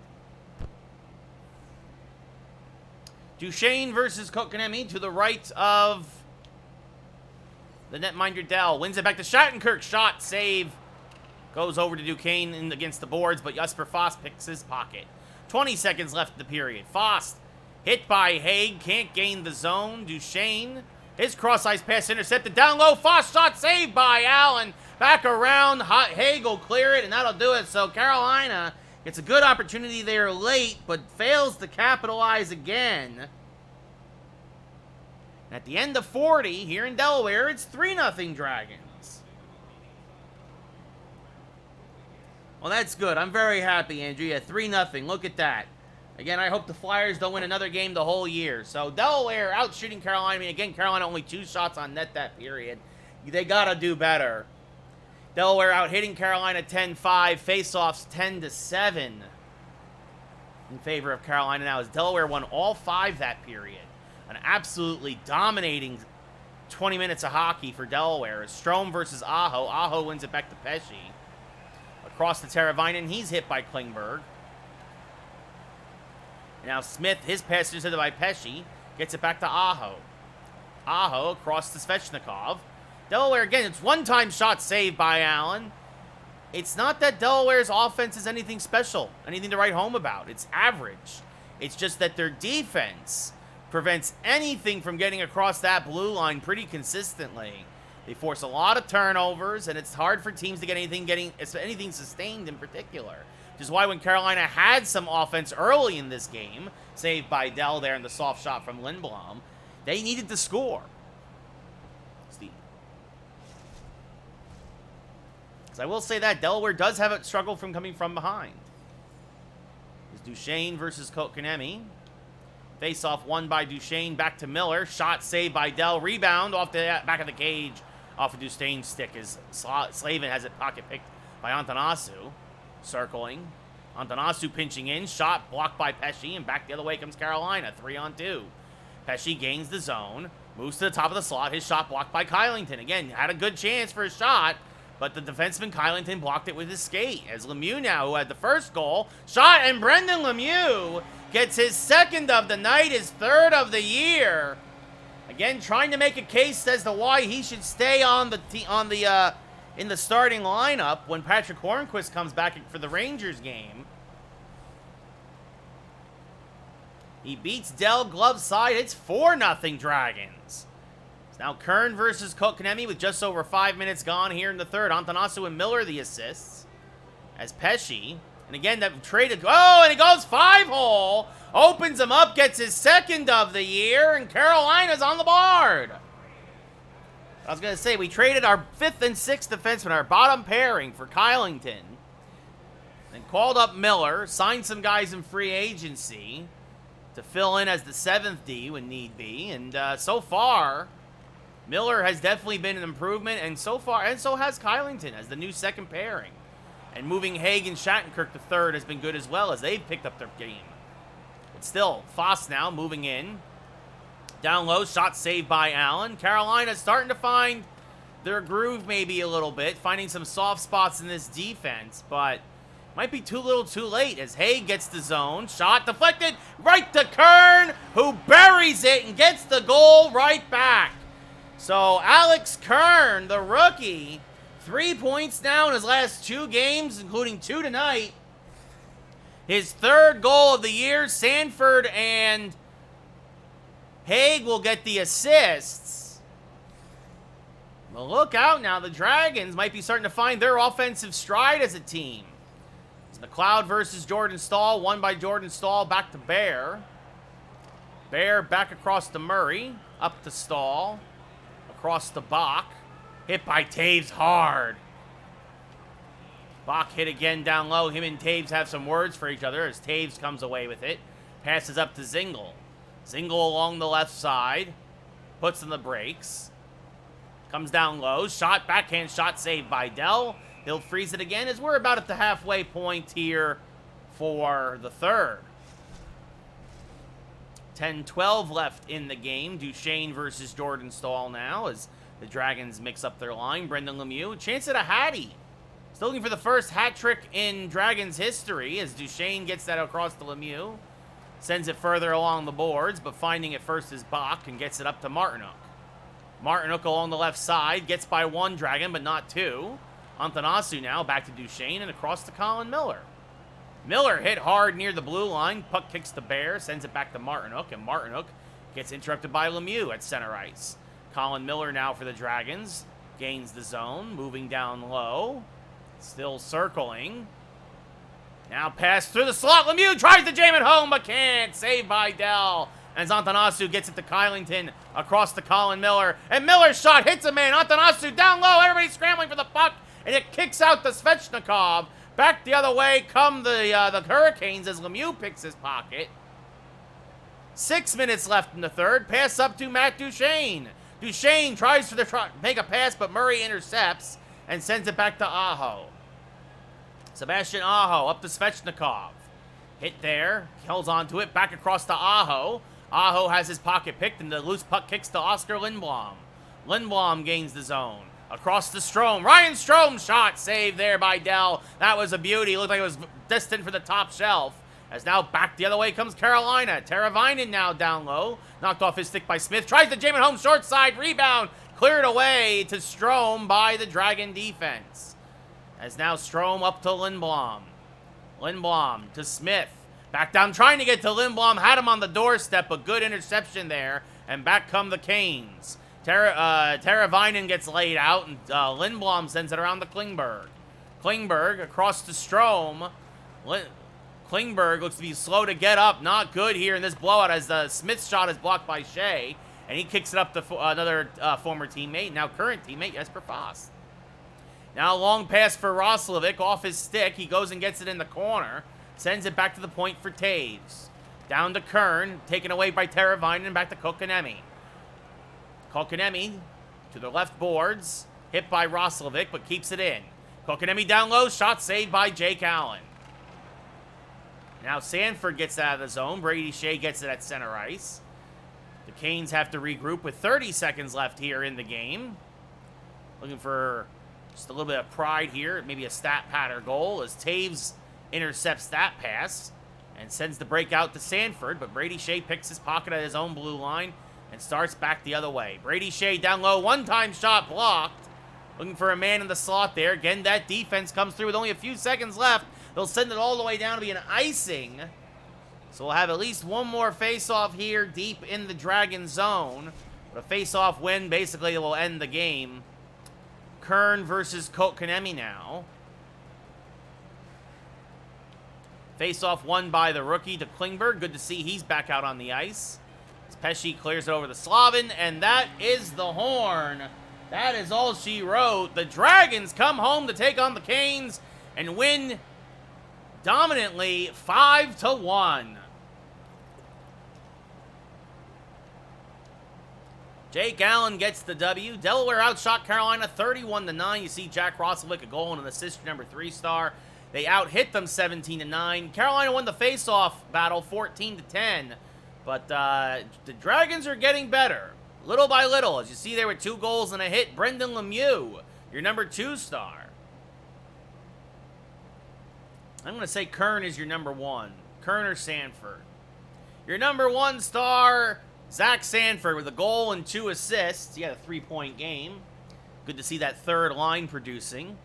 Duchesne versus Kotkaniemi to the right of the netminder Dell. Wins it back to Shattenkirk. Shot, save. Goes over to Duquesne against the boards, but Jesper Foss picks his pocket. 20 seconds left in the period. Foss Hit by Haig, can't gain the zone. Duchesne, his cross-ice pass intercepted down low. Fast shot saved by Allen. Back around, Haig will clear it, and that'll do it. So Carolina gets a good opportunity there late, but fails to capitalize again. At the end of 40, here in Delaware, it's 3-0 Dragons. Well, that's good. I'm very happy, Andrew. Yeah, 3-0. Look at that. Again, I hope the Flyers don't win another game the whole year. So, Delaware out shooting Carolina. I mean, again, Carolina only 2 shots on net that period. They got to do better. Delaware out hitting Carolina 10-5. Face-offs 10-7 in favor of Carolina now as Delaware won all 5 that period. An absolutely dominating 20 minutes of hockey for Delaware. Strome versus Aho. Aho wins it back to Pesce. Across to Teravainen. He's hit by Klingberg. Now Smith, his pass is intercepted by Pesce. Gets it back to Aho. Aho across to Svechnikov. Delaware, again, it's one-time shot saved by Allen. It's not that Delaware's offense is anything special, anything to write home about. It's average. It's just that their defense prevents anything from getting across that blue line pretty consistently. They force a lot of turnovers, and it's hard for teams to get anything sustained in particular. Which is why when Carolina had some offense early in this game, saved by Dell there in the soft shot from Lindblom, they needed to score. Because I will say that Delaware does have a struggle from coming from behind. It's Duchesne versus Kotkaniemi. Face-off won by Duchesne, back to Miller. Shot saved by Dell. Rebound off the back of the cage off of Duchesne's stick as Slavin has it pocket picked by Antanasu. Circling. Antanasu pinching in. Shot blocked by Pesce, and back the other way comes Carolina. 3-on-2. Pesce gains the zone. Moves to the top of the slot. His shot blocked by Kylington. Again, had a good chance for a shot, but the defenseman Kylington blocked it with his skate. As Lemieux now, who had the first goal, shot, and Brendan Lemieux gets his 2nd of the night, his 3rd of the year. Again, trying to make a case as to why he should stay in the starting lineup when Patrick Hornquist comes back for the Rangers game. He beats Dell glove side. It's 4-0 Dragons. It's now Kern versus Kotkaniemi with just over 5 minutes gone here in the 3rd. Antanasu and Miller the assists. As Pesce, and again, that traded. Oh, and he goes 5-hole. Opens him up, gets his 2nd of the year, and Carolina's on the board. I was going to say, we traded our 5th and 6th defenseman, our bottom pairing, for Kylington. Then called up Miller, signed some guys in free agency to fill in as the 7th D when need be. And so far, Miller has definitely been an improvement, and so has Kylington as the new 2nd pairing. And moving Haig and Shattenkirk to 3rd has been good as well, as they've picked up their game. But still, Foss now moving in. Down low, shot saved by Allen. Carolina's starting to find their groove maybe a little bit, finding some soft spots in this defense, but might be too little too late as Haig gets the zone. Shot deflected right to Kern, who buries it and gets the goal right back. So Alex Kern, the rookie, 3 points now in his last 2 games, including 2 tonight. His 3rd goal of the year. Sanford and Haig will get the assists. Well, look out now. The Dragons might be starting to find their offensive stride as a team. It's McLeod versus Jordan Stahl. Won by Jordan Stahl. Back to Bear. Bear back across to Murray. Up to Stahl. Across to Bach. Hit by Taves hard. Bach hit again down low. Him and Taves have some words for each other as Taves comes away with it. Passes up to Zingle. Zingle along the left side. Puts in the brakes. Comes down low. Shot, backhand shot saved by Dell. He'll freeze it again as we're about at the halfway point here for the 3rd. 10-12 left in the game. Duchesne versus Jordan Stahl now as the Dragons mix up their line. Brendan Lemieux, chance at a hattie. Still looking for the first hat trick in Dragons history as Duchesne gets that across to Lemieux. Sends it further along the boards, but finding it first is Bach and gets it up to Martinook. Martinook along the left side, gets by 1 Dragon, but not 2. Antanasu now back to Duchesne and across to Colin Miller. Miller hit hard near the blue line. Puck kicks the bear, sends it back to Martinuk, and Martinuk gets interrupted by Lemieux at center ice. Colin Miller now for the Dragons. Gains the zone, moving down low. Still circling. Now pass through the slot. Lemieux tries to jam it home, but can't. Saved by Dell. As Antanasu gets it to Kylington across to Colin Miller. And Miller's shot hits a man. Antanasu down low. Everybody's scrambling for the puck. And it kicks out to Svechnikov. Back the other way come the Hurricanes as Lemieux picks his pocket. 6 minutes left in the third. Pass up to Matt Duchesne. Duchesne tries to make a pass, but Murray intercepts and sends it back to Aho. Sebastian Aho up to Svechnikov. Hit there. Holds onto it. Back across to Aho. Aho has his pocket picked, and the loose puck kicks to Oscar Lindblom. Lindblom gains the zone. Across to Strome. Ryan Strome's shot saved there by Dell. That was a beauty. Looked like it was destined for the top shelf. As now back the other way comes Carolina. Teravainen now down low. Knocked off his stick by Smith. Tries to jam it home. Short side. Rebound. Cleared away to Strome by the Dragon defense. As now Strome up to Lindblom. Lindblom to Smith. Back down trying to get to Lindblom. Had him on the doorstep. A good interception there. And back come the Canes. Teravainen gets laid out, and Lindblom sends it around to Klingberg. Klingberg across to Strome. Klingberg looks to be slow to get up. Not good here in this blowout as Smith's shot is blocked by Shea. And he kicks it up to another former teammate, now current teammate, Jesper Fast. Now a long pass for Roslovic off his stick. He goes and gets it in the corner. Sends it back to the point for Taves. Down to Kern, taken away by Teravainen, back to Kotkaniemi. Kotkaniemi to the left boards. Hit by Roslovic, but keeps it in. Kotkaniemi down low. Shot saved by Jake Allen. Now Sanford gets out of the zone. Brady Shea gets it at center ice. The Canes have to regroup with 30 seconds left here in the game. Looking for just a little bit of pride here. Maybe a stat pad or goal as Taves intercepts that pass and sends the break out to Sanford. But Brady Shea picks his pocket at his own blue line and starts back the other way. Brady Shea down low. One-time shot blocked. Looking for a man in the slot there. Again, that defense comes through with only a few seconds left. They'll send it all the way down to be an icing. So we'll have at least one more face-off here deep in the Dragon zone. But a face-off win basically will end the game. Kern versus Kotkaniemi now. Face-off won by the rookie to Klingberg. Good to see he's back out on the ice. Pesci clears it over the Slavin, and that is the horn. That is all she wrote. The Dragons come home to take on the Canes and win dominantly 5-1. Jake Allen gets the W. Delaware outshot Carolina 31-9. You see Jack Roslovic, a goal and an assist for number 3-star. They out-hit them 17-9. Carolina won the face-off battle 14-10. But the Dragons are getting better, little by little. As you see there with 2 goals and a hit, Brendan Lemieux, your number 2-star. I'm going to say Kern is your number 1. Kern or Sanford. Your number 1 star, Zach Sanford, with a goal and 2 assists. He had a 3-point game. Good to see that third line producing.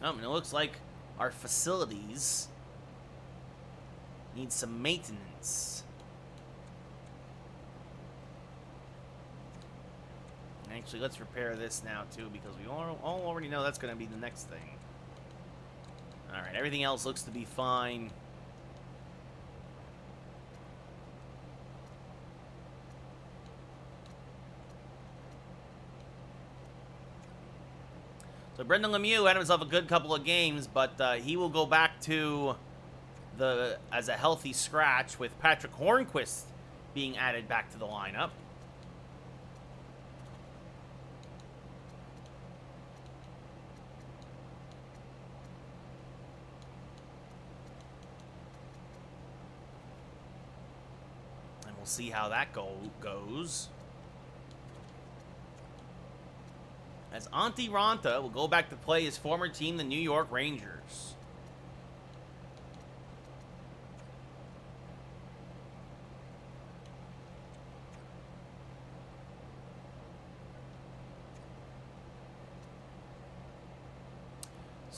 And it looks like our facilities need some maintenance. Actually, let's repair this now, too, because we all already know that's going to be the next thing. Alright, everything else looks to be fine. So Brendan Lemieux had himself a good couple of games, but he will go back to as a healthy scratch with Patrick Hornquist being added back to the lineup. And we'll see how that goes. As Antti Ranta will go back to play his former team, the New York Rangers.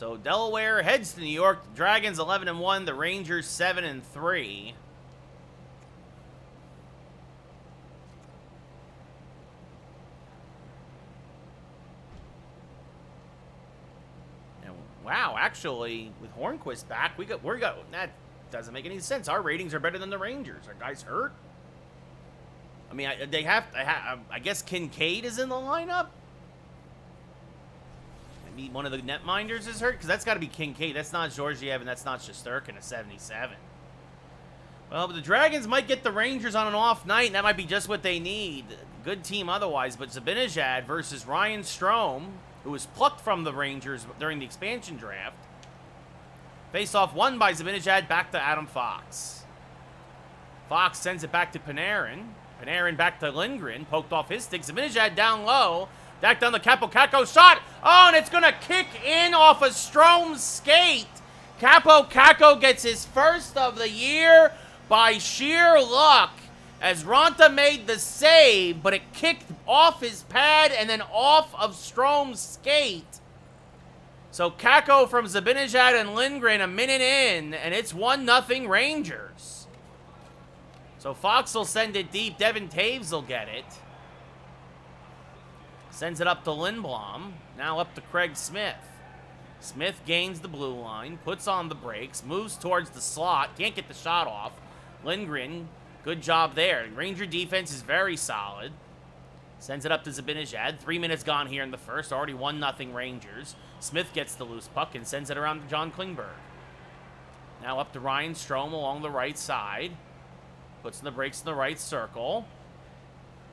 So Delaware heads to New York. The Dragons 11-1. The Rangers 7-3. And wow, actually, with Hornquist back, we got that doesn't make any sense. Our ratings are better than the Rangers. Are guys hurt? I mean, I guess Kincaid is in the lineup. Maybe one of the netminders is hurt, because that's got to be Kincaid. That's not Georgiev, and that's not Shesterkin at 77. Well, but the Dragons might get the Rangers on an off night, and that might be just what they need. Good team otherwise, but Zibanejad versus Ryan Strome, who was plucked from the Rangers during the expansion draft. Face-off won by Zibanejad, back to Adam Fox. Fox sends it back to Panarin. Panarin back to Lindgren, poked off his stick. Zibanejad down low. Back down the Capo shot. Oh, and it's going to kick in off of Strome's skate. Capo gets his first of the year by sheer luck as Ronta made the save, but it kicked off his pad and then off of Strome's skate. So Kako from Zibanejad and Lindgren a minute in, and it's 1-0 Rangers. So Fox will send it deep. Devin Taves will get it. Sends it up to Lindblom. Now up to Craig Smith. Smith gains the blue line, puts on the brakes, moves towards the slot. Can't get the shot off. Lindgren, good job there. Ranger defense is very solid. Sends it up to Zibanejad. 3 minutes gone here in the first. Already 1-0 Rangers. Smith gets the loose puck and sends it around to John Klingberg. Now up to Ryan Strome along the right side. Puts in the brakes in the right circle.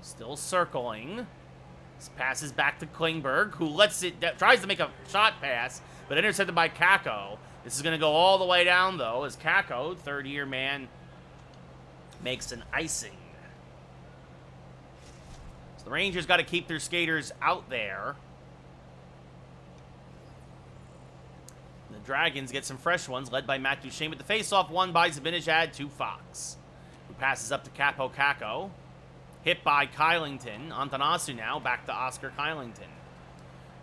Still circling. Passes back to Klingberg, who tries to make a shot pass, but intercepted by Kako. This is going to go all the way down, though, as Kako, third-year man, makes an icing. So the Rangers got to keep their skaters out there. The Dragons get some fresh ones, led by Matt Duchene, but the face-off won by Zibanejad to Fox, who passes up to Kako. Hit by Kylington. Antanasu now back to Oscar Kylington.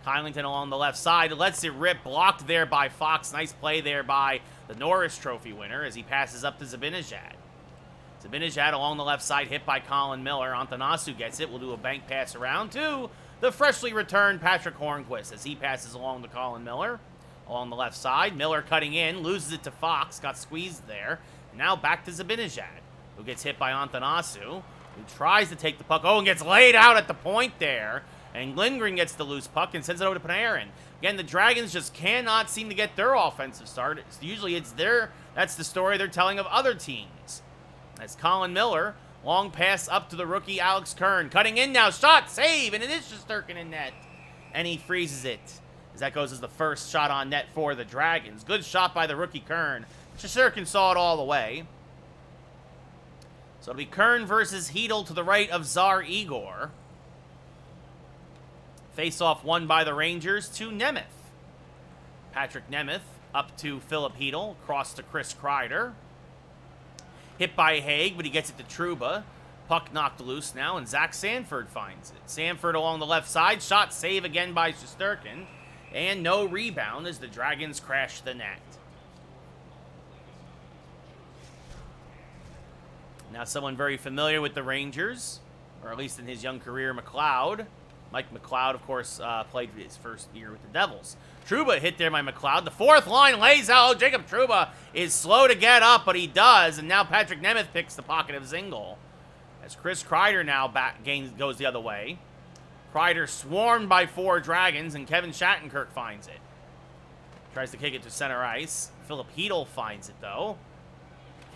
Kylington along the left side. Lets it rip. Blocked there by Fox. Nice play there by the Norris Trophy winner as he passes up to Zibanejad. Zibanejad along the left side. Hit by Colin Miller. Antanasu gets it. We'll do a bank pass around to the freshly returned Patrick Hornquist as he passes along to Colin Miller. Along the left side. Miller cutting in. Loses it to Fox. Got squeezed there. And now back to Zibanejad, who gets hit by Antanasu, who tries to take the puck. Oh, and gets laid out at the point there. And Lindgren gets the loose puck and sends it over to Panarin. Again, the Dragons just cannot seem to get their offensive start. Usually that's the story they're telling of other teams. As Colin Miller, long pass up to the rookie Alex Kern. Cutting in now, shot, save, and it is Shesterkin in net. And he freezes it. As that goes as the first shot on net for the Dragons. Good shot by the rookie Kern. Shesterkin saw it all the way. So it'll be Kern versus Hedel to the right of Tsar Igor. Face-off won by the Rangers to Nemeth. Patrick Nemeth up to Philip Hedel. Cross to Chris Kreider. Hit by Haig, but he gets it to Trouba. Puck knocked loose now, and Zach Sanford finds it. Sanford along the left side. Shot save again by Shesterkin. And no rebound as the Dragons crash the net. Now someone very familiar with the Rangers, or at least in his young career, McLeod. Mike McLeod, of course, played his first year with the Devils. Trouba hit there by McLeod. The fourth line lays out. Oh, Jacob Trouba is slow to get up, but he does. And now Patrick Nemeth picks the pocket of Zingle. As Chris Kreider now goes the other way. Kreider swarmed by 4 Dragons, and Kevin Shattenkirk finds it. Tries to kick it to center ice. Philip Hedel finds it, though.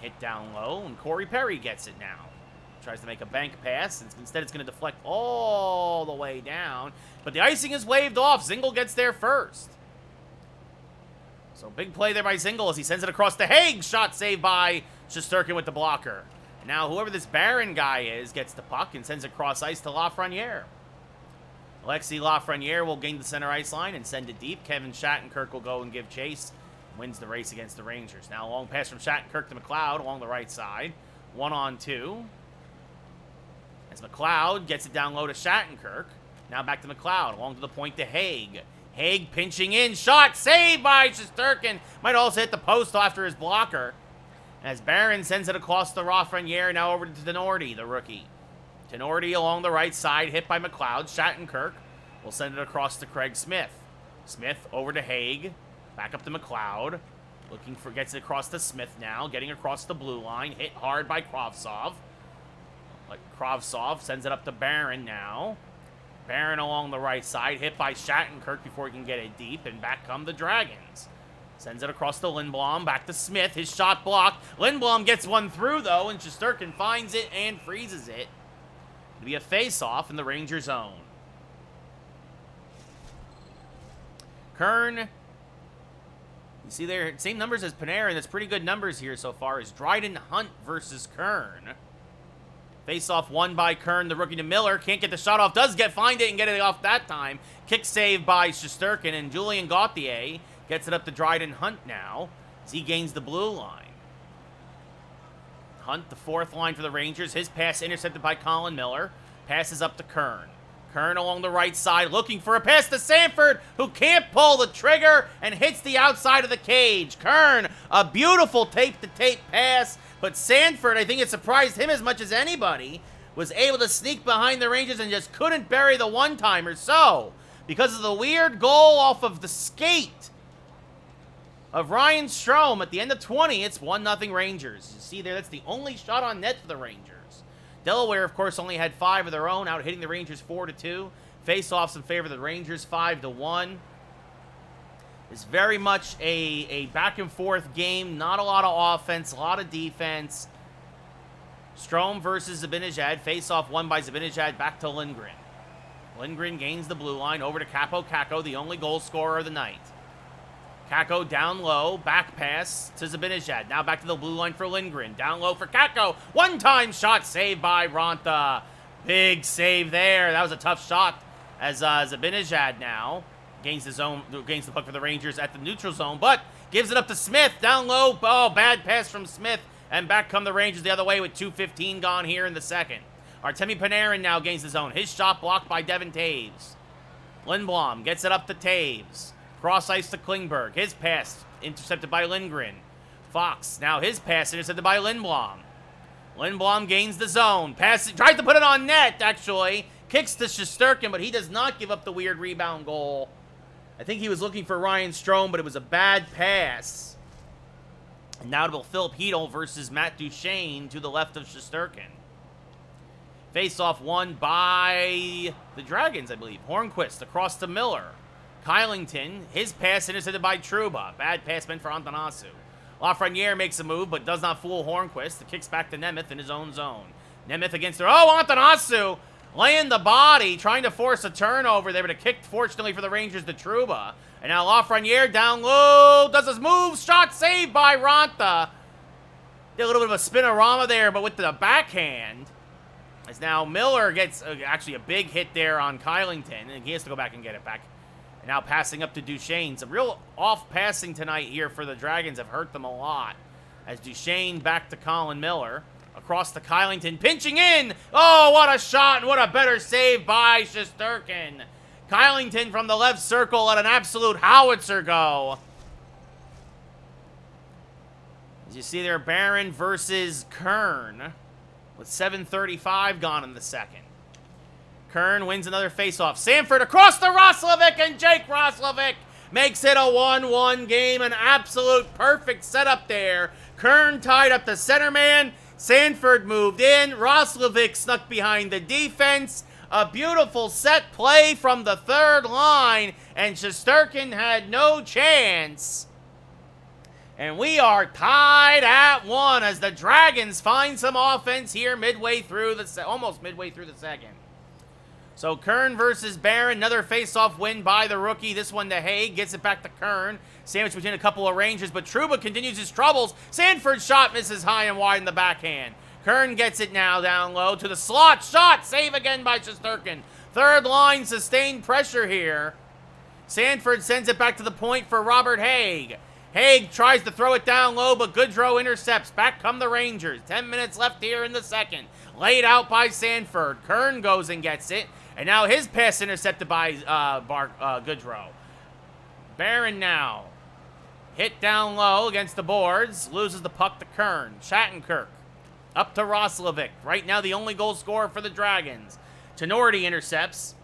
Hit down low, and Corey Perry gets it now. Tries to make a bank pass. Instead, it's going to deflect all the way down. But the icing is waved off. Zingle gets there first. So big play there by Zingle as he sends it across to Haig. Shot saved by Shesterkin with the blocker. And now whoever this Barron guy is gets the puck and sends it across ice to Lafreniere. Alexis Lafreniere will gain the center ice line and send it deep. Kevin Shattenkirk will go and give chase. Wins the race against the Rangers. Now a long pass from Shattenkirk to McLeod along the right side. 1-on-2. As McLeod gets it down low to Shattenkirk. Now back to McLeod. Along to the point to Haig. Haig pinching in. Shot saved by Shesterkin. Might also hit the post after his blocker. As Barron sends it across the Lafreniere, now over to Tenorti, the rookie. Tenorti along the right side, hit by McLeod. Shattenkirk will send it across to Craig Smith. Smith over to Haig. Back up to McLeod. Gets it across to Smith now. Getting across the blue line. Hit hard by Kravtsov. Kravtsov sends it up to Barron now. Barron along the right side. Hit by Shattenkirk before he can get it deep. And back come the Dragons. Sends it across to Lindblom. Back to Smith. His shot blocked. Lindblom gets one through, though, and Shesterkin finds it and freezes it. It'll be a face-off in the Ranger zone. Kern. You see there, same numbers as Panarin. That's pretty good numbers here so far. Is Dryden Hunt versus Kern. Face-off won by Kern, the rookie to Miller. Can't get the shot off. Does find it and get it off that time. Kick save by Shesterkin, and Julien Gauthier gets it up to Dryden Hunt now as he gains the blue line. Hunt, the fourth line for the Rangers. His pass intercepted by Colin Miller. Passes up to Kern. Kern along the right side looking for a pass to Sanford, who can't pull the trigger and hits the outside of the cage. Kern, a beautiful tape-to-tape pass, but Sanford, I think it surprised him as much as anybody, was able to sneak behind the Rangers and just couldn't bury the one-timer. So, because of the weird goal off of the skate of Ryan Strome at the end of 20, it's 1-0 Rangers. You see there, that's the only shot on net for the Rangers. Delaware, of course, only had 5 of their own, out hitting the Rangers 4-2. Face-offs in favor of the Rangers 5-1. It's very much a back-and-forth game. Not a lot of offense, a lot of defense. Strome versus Zibanejad. Face-off won by Zibanejad, back to Lindgren. Lindgren gains the blue line over to Capo Kakko, the only goal scorer of the night. Kakko down low, back pass to Zibanejad. Now back to the blue line for Lindgren. Down low for Kakko. One-time shot saved by Ronta. Big save there. That was a tough shot as Zibanejad now gains the puck for the Rangers at the neutral zone, but gives it up to Smith. Down low. Oh, bad pass from Smith. And back come the Rangers the other way with 2:15 gone here in the second. Artemi Panarin now gains the zone. His shot blocked by Devin Taves. Lindblom gets it up to Taves. Cross ice to Klingberg. His pass intercepted by Lindgren. Fox, now his pass intercepted by Lindblom. Lindblom gains the zone. Tried to put it on net, actually. Kicks to Shesterkin, but he does not give up the weird rebound goal. I think he was looking for Ryan Strome, but it was a bad pass. And now it'll Philip Hedl versus Matt Duchene to the left of Shesterkin. Face-off won by the Dragons, I believe. Hornquist across to Miller. Kylington, his pass intercepted by Trouba. Bad pass meant for Antonasu. Lafreniere makes a move, but does not fool Hornquist. It kicks back to Nemeth in his own zone. Nemeth against her. Oh, Antonasu laying the body, trying to force a turnover there, but it kicked, fortunately for the Rangers, to Trouba. And now Lafreniere down low, does his move. Shot saved by Ronta. Did a little bit of a spinorama there, but with the backhand. As now Miller gets actually a big hit there on Kylington, and he has to go back and get it back. And now passing up to Duchene. Some real off-passing tonight here for the Dragons have hurt them a lot. As Duchene back to Colin Miller. Across to Kylington. Pinching in! Oh, what a shot and what a better save by Shesterkin. Kylington from the left circle let an absolute howitzer go. As you see there, Barron versus Kern. With 7:35 gone in the second. Kern wins another faceoff. Sanford across to Roslovic, and Jake Roslovic makes it a 1-1 game. An absolute perfect setup there. Kern tied up the centerman. Sanford moved in. Roslovic snuck behind the defense. A beautiful set play from the third line, and Shesterkin had no chance. And we are tied at 1 as the Dragons find some offense here almost midway through the second. So Kern versus Barron, another face-off win by the rookie. This one to Haig, gets it back to Kern. Sandwich between a couple of Rangers, but Trouba continues his troubles. Sanford's shot misses high and wide in the backhand. Kern gets it now down low to the slot. Shot, save again by Shesterkin. Third line, sustained pressure here. Sanford sends it back to the point for Robert Haig. Haig tries to throw it down low, but Goodrow intercepts. Back come the Rangers. 10 minutes left here in the second. Laid out by Sanford. Kern goes and gets it. And now his pass intercepted by Goodrow. Barron now. Hit down low against the boards. Loses the puck to Kern. Shattenkirk. Up to Roslovic. Right now the only goal scorer for the Dragons. Tenorti intercepts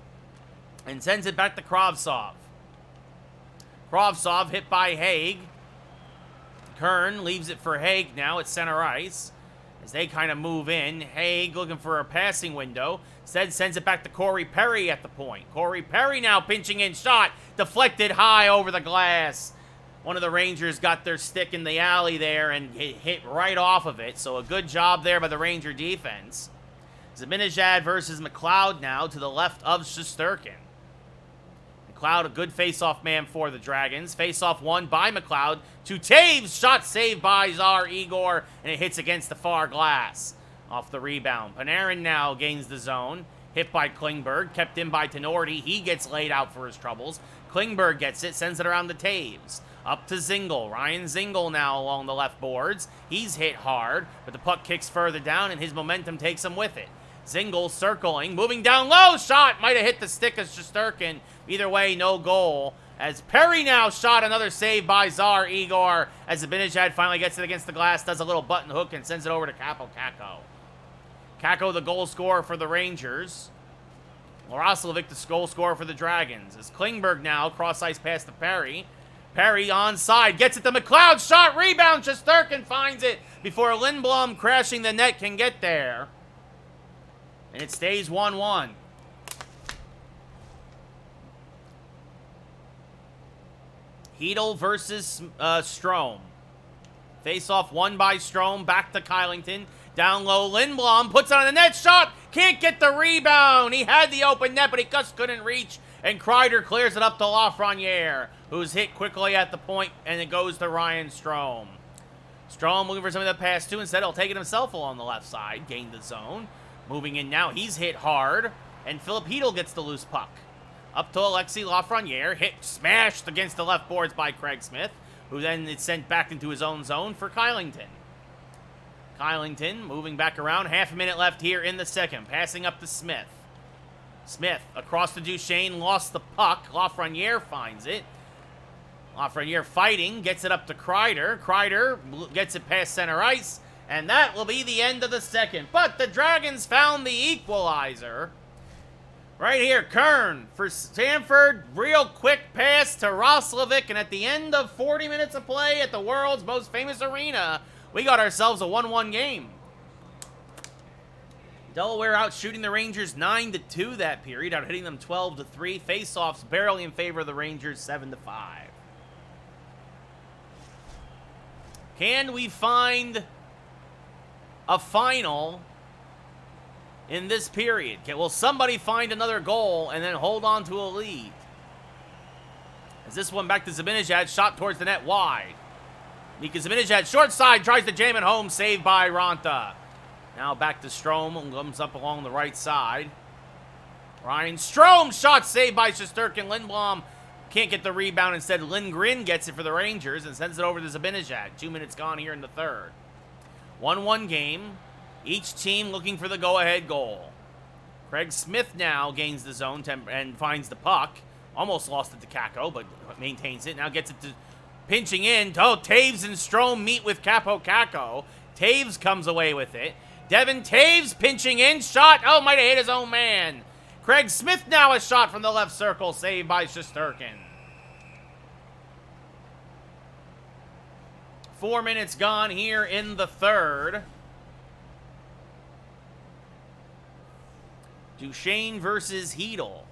and sends it back to Kravtsov. Kravtsov hit by Haig. Kern leaves it for Haig now at center ice. As they kind of move in, Haig looking for a passing window. Instead sends it back to Corey Perry at the point. Corey Perry now pinching in, shot. Deflected high over the glass. One of the Rangers got their stick in the alley there and hit right off of it. So a good job there by the Ranger defense. Zibanejad versus McLeod now to the left of Shesterkin. McLeod, a good face-off man for the Dragons. Face-off won by McLeod to Taves. Shot saved by Tsar Igor, and it hits against the far glass. Off the rebound. Panarin now gains the zone. Hit by Klingberg. Kept in by Tenorti. He gets laid out for his troubles. Klingberg gets it. Sends it around to Taves. Up to Zingle. Ryan Zingle now along the left boards. He's hit hard, but the puck kicks further down, and his momentum takes him with it. Zingle circling. Moving down low. Shot. Might have hit the stick of Shesterkin. Either way, no goal. As Perry now shot, another save by Tsar Igor. As Zibanejad finally gets it against the glass, does a little button hook and sends it over to Kaapo Kakko. Kakko, the goal scorer for the Rangers. Roslovic, the goal scorer for the Dragons. As Klingberg now cross-ice pass to Perry. Perry onside, gets it to McLeod. Shot, rebound. Shesterkin finds it before Lindblom crashing the net can get there. And it stays 1-1. Hedel versus Strome. Face-off won by Strome. Back to Kylington. Down low, Lindblom puts it on the net. Shot! Can't get the rebound. He had the open net, but he just couldn't reach. And Kreider clears it up to Lafreniere, who's hit quickly at the point, and it goes to Ryan Strome. Strome looking for something to pass to. Instead, he'll take it himself along the left side. Gained the zone. Moving in now. He's hit hard. And Philip Hedel gets the loose puck. Up to Alexis Lafreniere. Hit smashed against the left boards by Craig Smith, who then is sent back into his own zone for Kylington. Kylington moving back around. Half a minute left here in the second. Passing up to Smith. Smith across to Duchesne. Lost the puck. Lafreniere finds it. Lafreniere fighting. Gets it up to Kreider. Kreider gets it past center ice. And that will be the end of the second. But the Dragons found the equalizer. Right here, Kern for Stanford. Real quick pass to Roslovic. And at the end of 40 minutes of play at the world's most famous arena, we got ourselves a 1-1 game. Delaware out shooting the Rangers 9-2 that period, out hitting them 12-3. Face-offs barely in favor of the Rangers 7-5. Can we find a final in this period? Will somebody find another goal and then hold on to a lead? As this one back to Zibanejad, shot towards the net wide. Mika Zibanejad, short side, tries to jam it home, saved by Ranta. Now back to Strome, comes up along the right side. Ryan Strome, shot saved by Shesterkin. Lindblom can't get the rebound. Instead, Lindgren gets it for the Rangers and sends it over to Zibanejad. 2 minutes gone here in the third. 1-1 game. Each team looking for the go-ahead goal. Craig Smith now gains the zone and finds the puck. Almost lost it to Kakko, but maintains it. Now gets it to pinching in. Oh, Taves and Strome meet with Kaapo Kakko. Taves comes away with it. Devin Taves pinching in. Shot. Oh, might have hit his own man. Craig Smith now a shot from the left circle. Saved by Shesterkin. 4 minutes gone here in the third. Duchesne versus Hedel.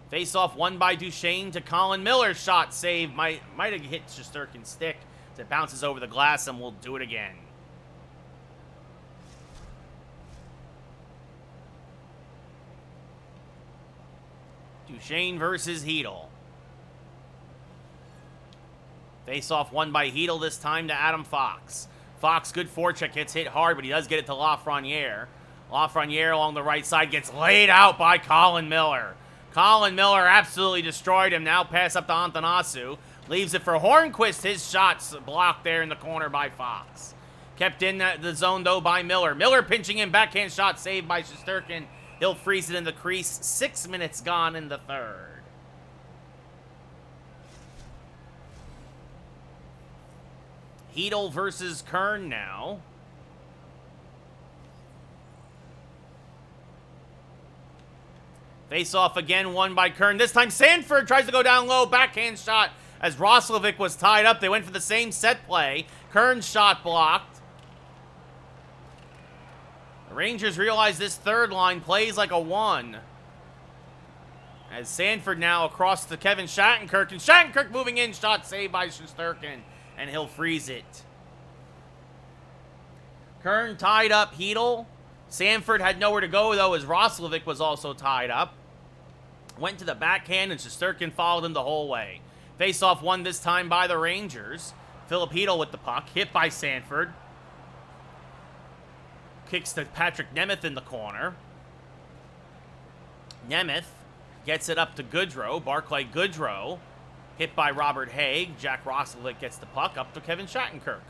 Face-off won by Duchesne to Colin Miller. Shot saved. Might have hit Shesterkin's stick as it bounces over the glass, and we'll do it again. Duchesne versus Hedel. Face-off won by Hedel this time to Adam Fox. Fox, good forecheck, gets hit hard, but he does get it to Lafreniere. Lafreniere along the right side gets laid out by Colin Miller. Colin Miller absolutely destroyed him. Now pass up to Antanasu. Leaves it for Hornquist. His shot's blocked there in the corner by Fox. Kept in the zone, though, by Miller. Miller pinching in. Backhand shot saved by Shesterkin. He'll freeze it in the crease. 6 minutes gone in the third. Hedel versus Kern now. Face off again, won by Kern. This time Sanford tries to go down low. Backhand shot as Roslovic was tied up. They went for the same set play. Kern's shot blocked. The Rangers realize this third line plays like a 1. As Sanford now across to Kevin Shattenkirk. And Shattenkirk moving in. Shot saved by Shesterkin. And he'll freeze it. Kern tied up Hedel. Sanford had nowhere to go, though, as Roslovic was also tied up. Went to the backhand, and Shesterkin followed him the whole way. Face-off won this time by the Rangers. Philip Hedel with the puck. Hit by Sanford. Kicks to Patrick Nemeth in the corner. Nemeth gets it up to Goodrow. Barclay Goodrow. Hit by Robert Haig. Jack Roslovic gets the puck up to Kevin Shattenkirk,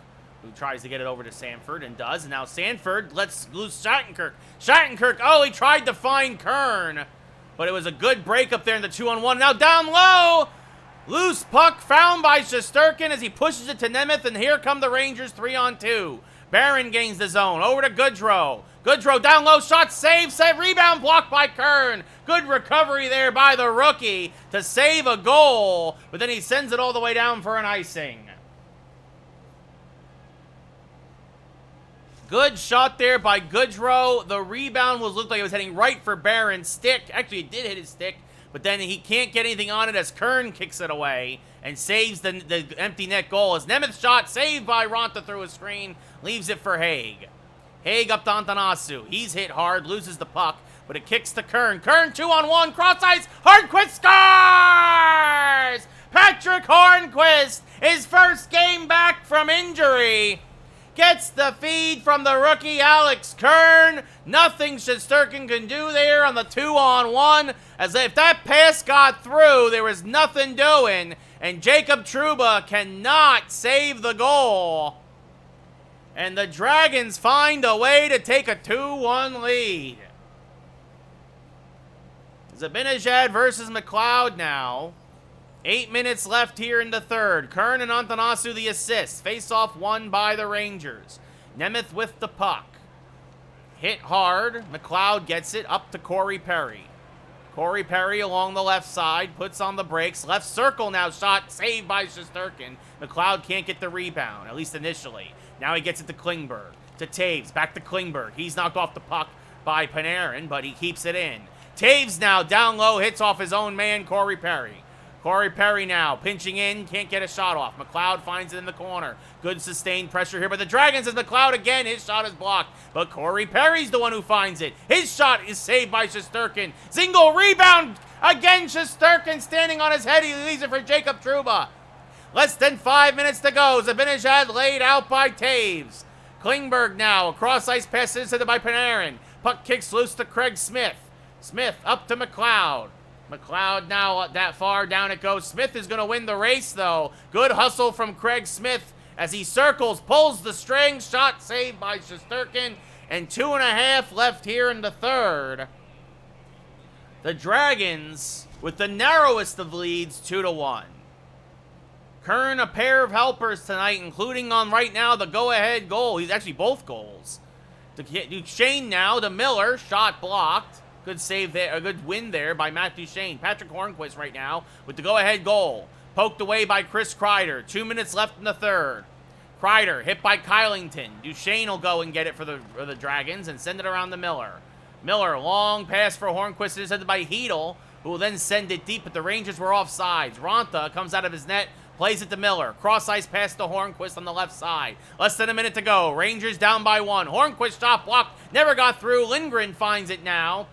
who tries to get it over to Sanford and does. And now Sanford lets loose Shattenkirk. Shattenkirk, oh, he tried to find Kern, but it was a good break up there in the 2-on-1. Now down low, loose puck found by Shesterkin as he pushes it to Nemeth, and here come the Rangers 3-on-2. Barron gains the zone, over to Goodrow. Goodrow down low, shot saved, set rebound blocked by Kern. Good recovery there by the rookie to save a goal, but then he sends it all the way down for an icing. Good shot there by Goodrow. The rebound looked like it was heading right for Barron's stick. Actually, it did hit his stick, but then he can't get anything on it as Kern kicks it away and saves the empty net goal. As Nemeth's shot saved by Ronta through a screen, leaves it for Haig. Haig up to Antanasu. He's hit hard, loses the puck, but it kicks to Kern. Kern 2-on-1, cross ice. Hornquist scores! Patrick Hornquist, his first game back from injury, gets the feed from the rookie Alex Kern. Nothing Shesterkin can do there on the 2-on-1. As if that pass got through, there was nothing doing. And Jacob Trouba cannot save the goal. And the Dragons find a way to take a 2-1 lead. Zibanejad versus McLeod now. 8 minutes left here in the third. Kern and Antanasu the assist. Face-off won by the Rangers. Nemeth with the puck. Hit hard. McLeod gets it up to Corey Perry. Corey Perry along the left side. Puts on the brakes. Left circle now. Shot saved by Shesterkin. McLeod can't get the rebound, at least initially. Now he gets it to Klingberg. To Taves. Back to Klingberg. He's knocked off the puck by Panarin, but he keeps it in. Taves now down low. Hits off his own man, Corey Perry. Corey Perry now pinching in, can't get a shot off. McLeod finds it in the corner. Good sustained pressure here by the Dragons as McLeod again. His shot is blocked, but Corey Perry's the one who finds it. His shot is saved by Shesterkin. Zingle rebound again. Shesterkin standing on his head. He leaves it for Jacob Trouba. Less than 5 minutes to go. Zibanejad laid out by Taves. Klingberg now. Across ice pass intercepted by Panarin. Puck kicks loose to Craig Smith. Smith up to McLeod. McLeod now that far down it goes. Smith is going to win the race, though. Good hustle from Craig Smith as he circles, pulls the string. Shot saved by Shesterkin. And 2.5 left here in the third. The Dragons with the narrowest of leads, 2-1. Kern a pair of helpers tonight, including on right now the go-ahead goal. He's actually both goals. To Duchesne now to Miller. Shot blocked. Good save there, a good win there by Matt Duchesne. Patrick Hornquist right now with the go-ahead goal. Poked away by Chris Kreider. 2 minutes left in the third. Kreider hit by Kylington. Duchesne will go and get it for the Dragons and send it around to Miller. Miller, long pass for Hornquist, intercepted by Hedel, who will then send it deep, but the Rangers were offsides. Ronta comes out of his net, plays it to Miller. Cross ice pass to Hornquist on the left side. Less than a minute to go. Rangers down by 1. Hornquist shot blocked, never got through. Lindgren finds it now.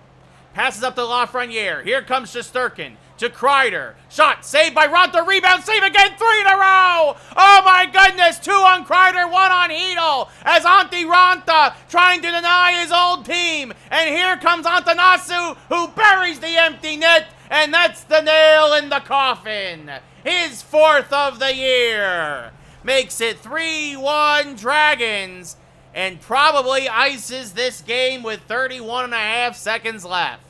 Passes up to Lafreniere. Here comes Shesterkin to Kreider. Shot saved by Ronta. Rebound save again. 3 in a row. Oh my goodness. 2 on Kreider, 1 on Hedel. As Antti Ronta trying to deny his old team. And here comes Antanasu, who buries the empty net. And that's the nail in the coffin. His 4th of the year. Makes it 3-1 Dragons. And probably ices this game with 31.5 seconds left.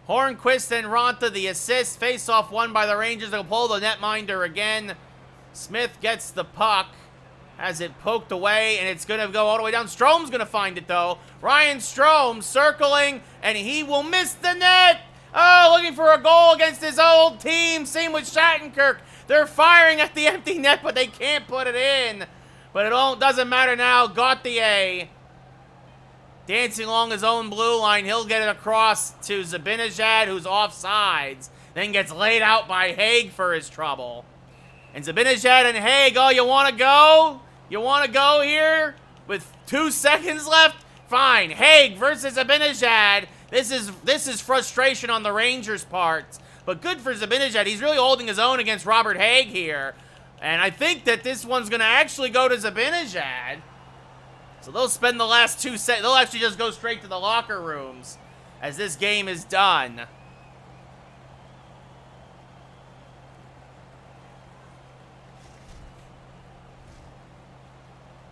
Hornquist and Ronta the assist. Face-off won by the Rangers. They'll pull the netminder again. Smith gets the puck, has it poked away, and it's going to go all the way down. Strome's going to find it, though. Ryan Strome circling, and he will miss the net. Oh, looking for a goal against his old team. Same with Shattenkirk. They're firing at the empty net, but they can't put it in. But it all doesn't matter now. Gauthier dancing along his own blue line. He'll get it across to Zibanejad, who's offsides. Then gets laid out by Haig for his trouble. And Zibanejad and Haig, oh, you want to go? You want to go here? With 2 seconds left? Fine. Haig versus Zibanejad. This is frustration on the Rangers' part. But good for Zibanejad. He's really holding his own against Robert Haig here. And I think that this one's going to actually go to Zibanejad. So they'll spend the last 2 seconds. They'll actually just go straight to the locker rooms as this game is done.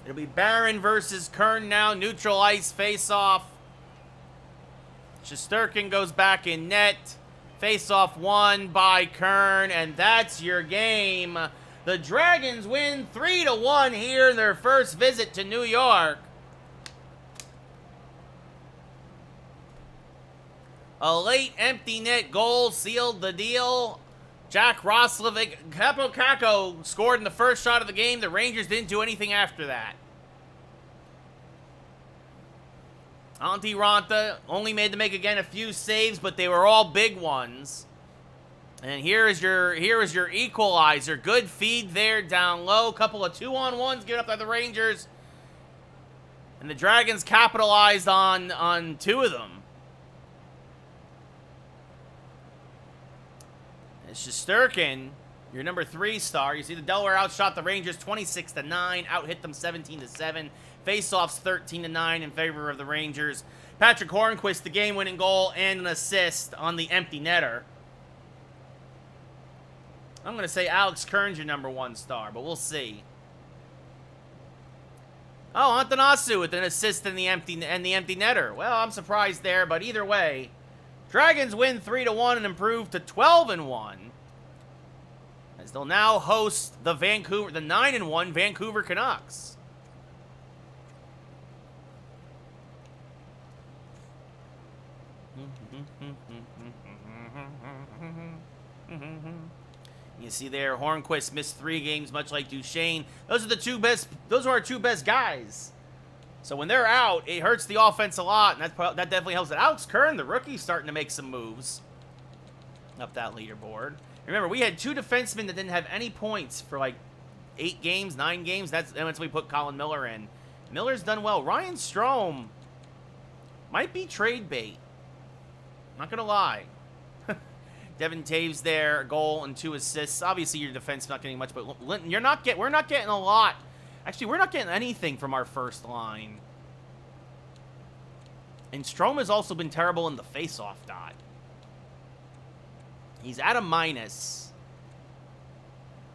It'll be Barron versus Kern now. Neutral ice face-off. Shesterkin goes back in net. Face-off won by Kern, and that's your game. The Dragons win 3-1 here in their first visit to New York. A late empty net goal sealed the deal. Jack Roslovic, Capo Caco scored in the first shot of the game. The Rangers didn't do anything after that. Antti Ranta only made to make again a few saves, but they were all big ones. And here is your equalizer. Good feed there down low. Couple of 2-on-1s given up by the Rangers. And the Dragons capitalized on 2 of them. Shesterkin, your number 3 star. You see the Delaware outshot the Rangers 26-9, out-hit them 17-7. Faceoffs 13-9 in favor of the Rangers. Patrick Hornquist, the game-winning goal and an assist on the empty netter. I'm going to say Alex Kern's your number 1 star, but we'll see. Oh, Antanasu with an assist in the empty netter. Well, I'm surprised there, but either way, Dragons win 3-1 and improve to 12-1. As they'll now host the 9-1 Vancouver Canucks. You see there, Hornquist missed 3 games, much like Duchesne. Those are our 2 best guys. So when they're out, it hurts the offense a lot, and that definitely helps it. Alex Kern, the rookie, starting to make some moves up that leaderboard. Remember, we had 2 defensemen that didn't have any points for like 8 games, 9 games. That's when we put Colin Miller in. Miller's done well. Ryan Strome might be trade bait. Not gonna lie. Devin Taves there, a goal and 2 assists. Obviously, your defense not getting much, but Linton, we're not getting a lot. Actually, we're not getting anything from our first line. And Strome has also been terrible in the face-off dot. He's at a minus.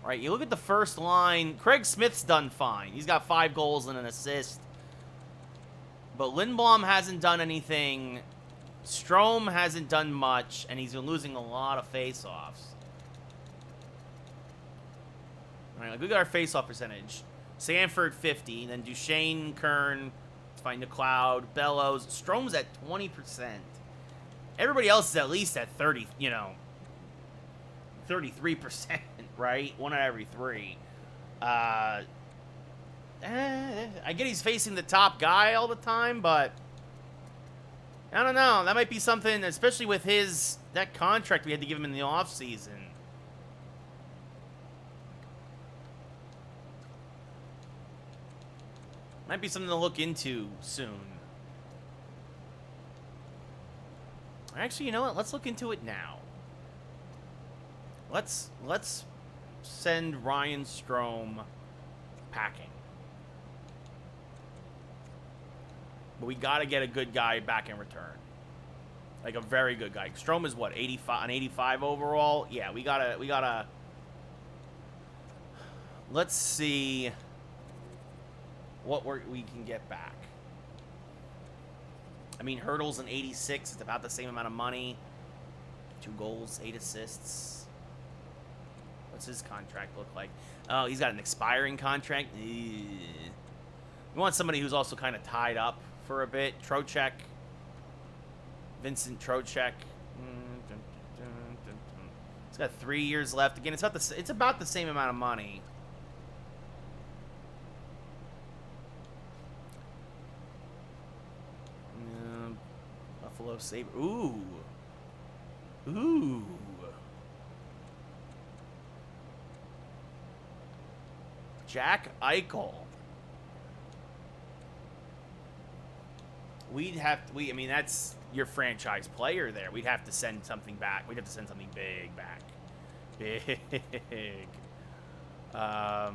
All right, you look at the first line. Craig Smith's done fine. He's got 5 goals and an assist. But Lindblom hasn't done anything. Strome hasn't done much, and he's been losing a lot of face-offs. All right, look at our face-off percentage. Sanford, 50. Then Duchesne, Kern, find McLeod, Bellows. Strome's at 20%. Everybody else is at least at 30, 33%, right? 1 out of every 3. I get he's facing the top guy all the time, but I don't know. That might be something, especially with that contract we had to give him in the offseason. Might be something to look into soon. Actually, you know what? Let's look into it now. Let's send Ryan Strome packing. But we got to get a good guy back in return. Like a very good guy. Strome is what, 85, an 85 overall? Yeah, we gotta let's see what we can get back. I mean, Hurdle's an 86. It's about the same amount of money. 2 goals, 8 assists. What's his contract look like? Oh, he's got an expiring contract. We want somebody who's also kind of tied up for a bit. Trocheck. Vincent Trocheck. He's got 3 years left. Again, it's about the same amount of money. Buffalo Sabre. Ooh. Jack Eichel. I mean, that's your franchise player there. We'd have to send something back. We'd have to send something big back. Big. I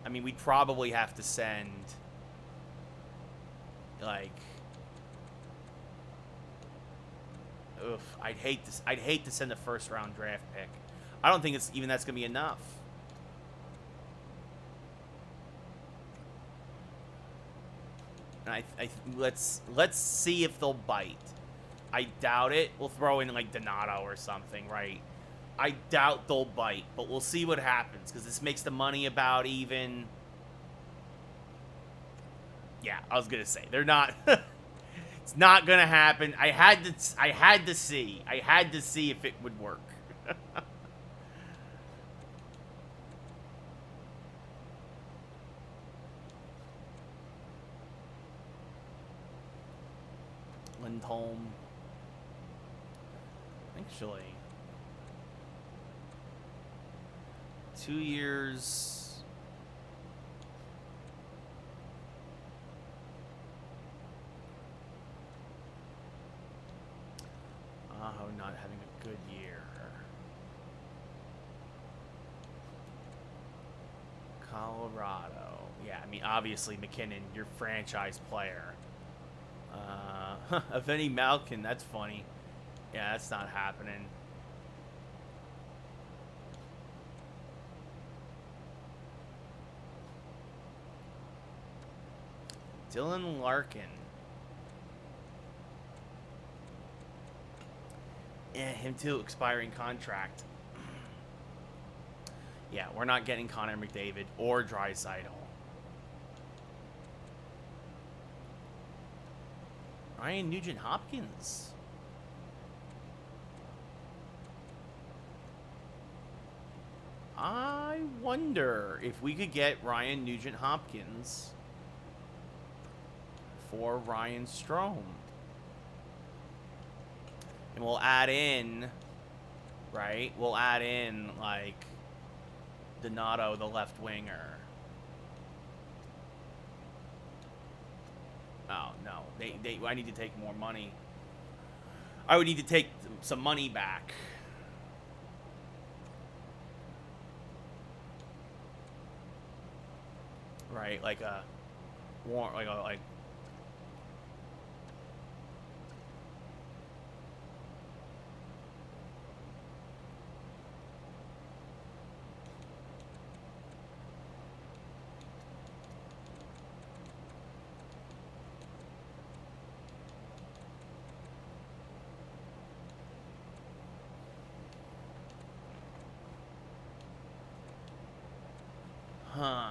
mean, we'd probably have to send, like, I'd hate to send a first round draft pick. I don't think that's gonna be enough. And let's see if they'll bite. I doubt it. We'll throw in like Donato or something, right? I doubt they'll bite, but we'll see what happens because this makes the money about even. Yeah, I was gonna say they're not. It's not gonna happen. I had to see if it would work. Lindholm. Actually, 2 years. Aho not having a good year. Colorado. Yeah, I mean, obviously, McKinnon, your franchise player. Evgeny Malkin, that's funny. Yeah, that's not happening. Dylan Larkin. Yeah, him too, expiring contract. Yeah, we're not getting Connor McDavid or Draisaitl. Ryan Nugent-Hopkins. I wonder if we could get Ryan Nugent-Hopkins for Ryan Strome. And we'll add in, right? We'll add in, like, Donato, the left winger. Oh, no. I need to take more money. I would need to take some money back. Right? Like a... Like... Huh.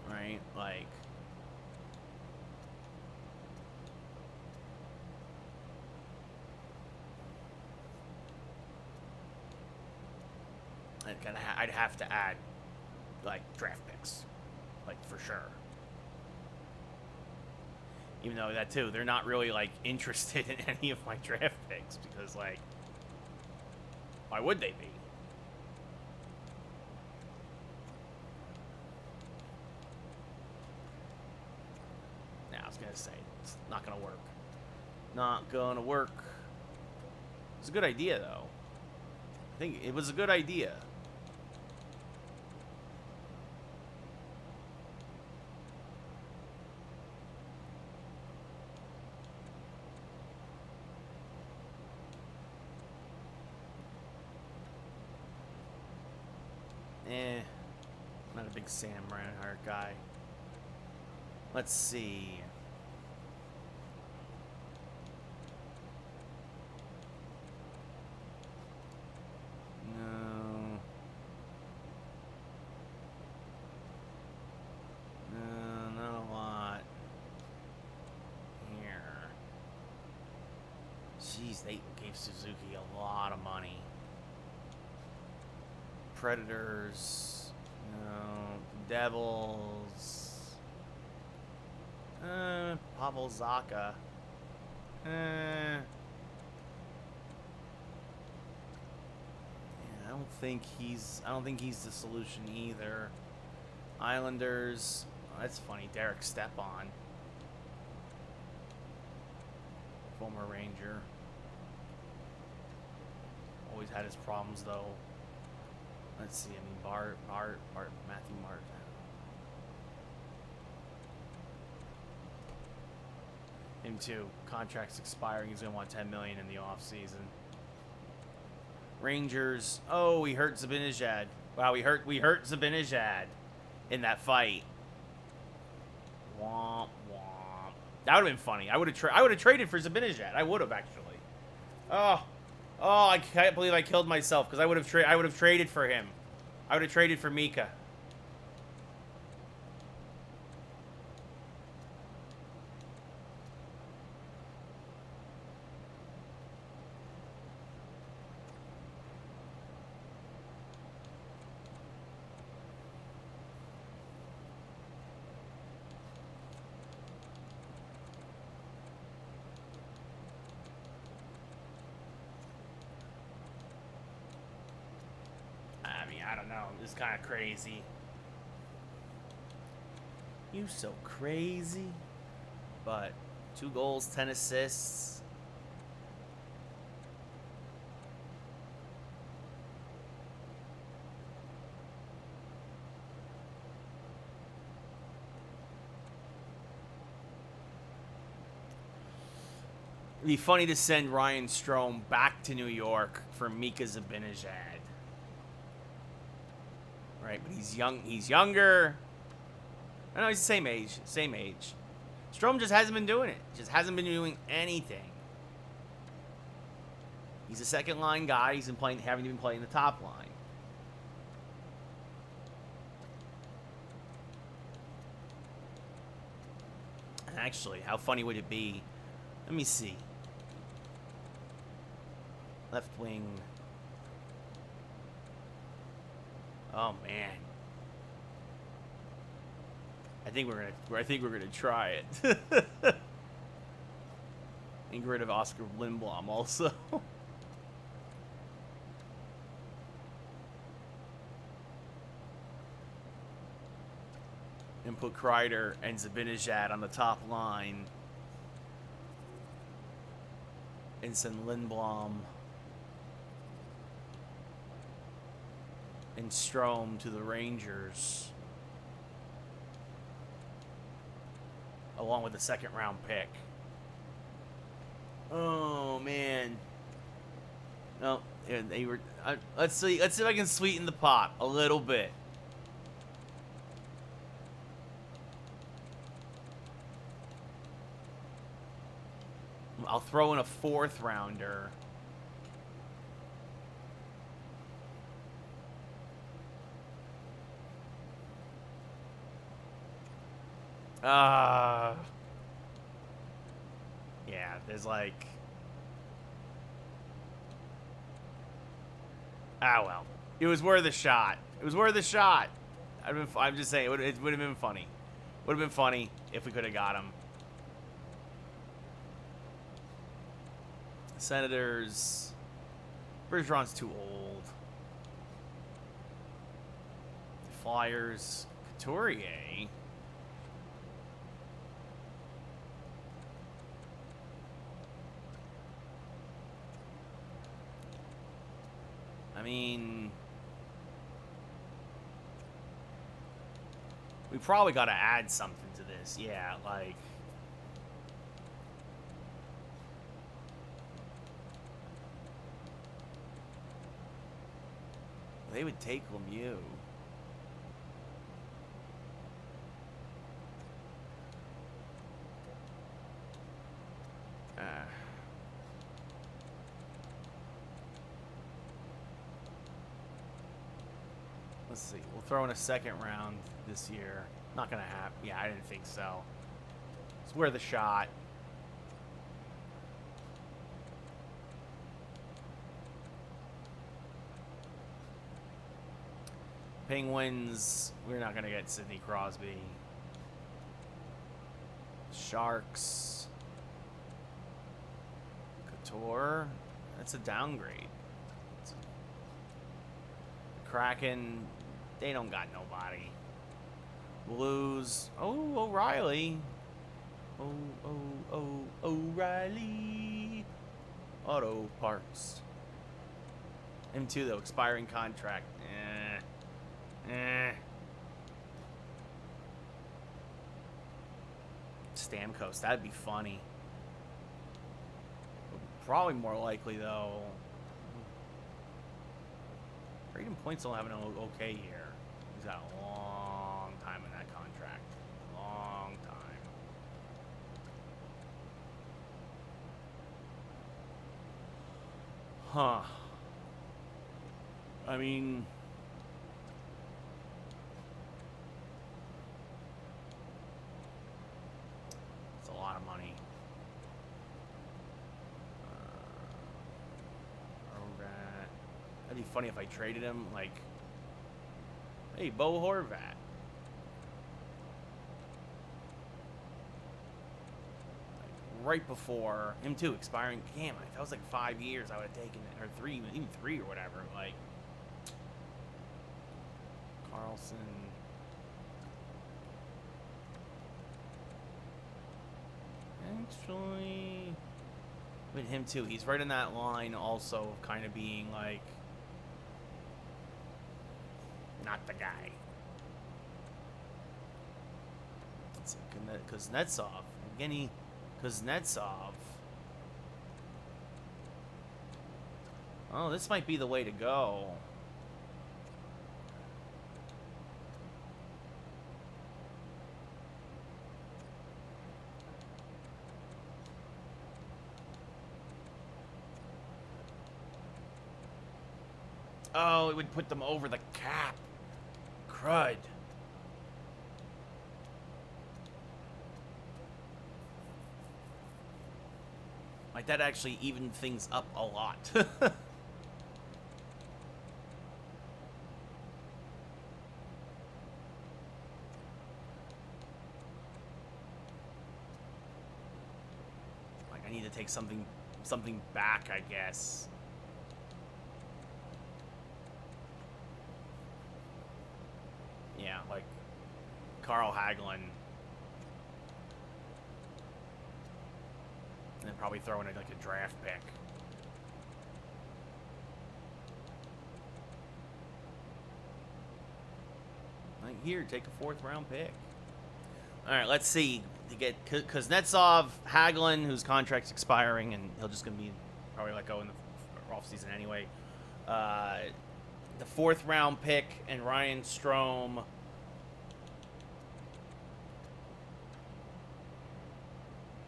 Right? Like... I'd have to add, like, draft picks. Like, for sure. Even though that, too, they're not really, like, interested in any of my draft picks. Because, like, why would they be? Nah, I was gonna say, it's not gonna work. Not gonna work. It's a good idea, though. think it was a good idea. Not a big Sam Reinhart guy. Let's see. No. No, not a lot. Here. Jeez, they gave Suzuki a lot of money. Predators. No. Devils. Pavel Zacha. Yeah, I don't think he's the solution either. Islanders. Oh, that's funny. Derek Stepan. Former Ranger. Always had his problems though. Let's see. I mean, Bart, Matthew Martin. Him too. Contract's expiring. He's gonna want $10 million in the offseason. Rangers. Oh, we hurt Zibanejad. Wow, we hurt Zibanejad in that fight. Womp womp. That would have been funny. I would have traded for Zibanejad. I would have actually. Oh, I can't believe I killed myself because I would have traded for him. I would have traded for Mika. I don't know. It's kind of crazy. You so crazy. But 2 goals, 10 assists. It'd be funny to send Ryan Strome back to New York for Mika Zibanejad. Right, but he's young. He's younger. I know he's the same age. Strome just hasn't been doing it. Just hasn't been doing anything. He's a second line guy. He's been haven't even playing the top line. And actually, how funny would it be? Let me see. Left wing. Oh man. I think we're gonna try it. And get rid of Oscar Lindblom also. And put Kreider and Zibanejad on the top line. And send Lindblom and Strome to the Rangers. Along with the second round pick. Oh man. No, they were. Let's see if I can sweeten the pot a little bit. I'll throw in a 4th rounder. Yeah, there's like... Ah, well. It was worth a shot. It was worth a shot. I'm just saying, it would have been funny. Would have been funny if we could have got him. Senators. Bergeron's too old. Flyers. Couturier. I mean, we probably got to add something to this. Yeah, like, they would take Lemieux. Let's see. We'll throw in a second round this year. Not gonna happen. Yeah, I didn't think so. It's worth a shot. Penguins, we're not gonna get Sidney Crosby. Sharks, Couture, that's a downgrade. Kraken, they don't got nobody. Blues, oh, O'Reilly. O'Reilly. Auto Parts. Him too, though, expiring contract. Stamkos, that'd be funny. Probably more likely, though. Braden Point's still having an okay year. He's got a long time in that contract. Long time. Huh. I mean, it's a lot of money. That'd be funny if I traded him, like, hey, Bo Horvat. Like, right before him too, expiring. Damn, if that was like 5 years, I would have taken it, or 3, even 3 or whatever. Like, Carlson. Actually, with him too, he's right in that line also of kind of being like, not the guy. It's Kuznetsov. Evgeny Kuznetsov. Oh, this might be the way to go. Oh, it would put them over the cap. Crud. Like, that actually evened things up a lot. Like, I need to take something back, I guess. Yeah, like Carl Hagelin. And then probably throw in like a draft pick. Like, here, take a 4th round pick. All right, let's see. To get Kuznetsov, Hagelin, whose contract's expiring, and he'll just gonna be probably let go in the offseason anyway. The 4th round pick and Ryan Strome.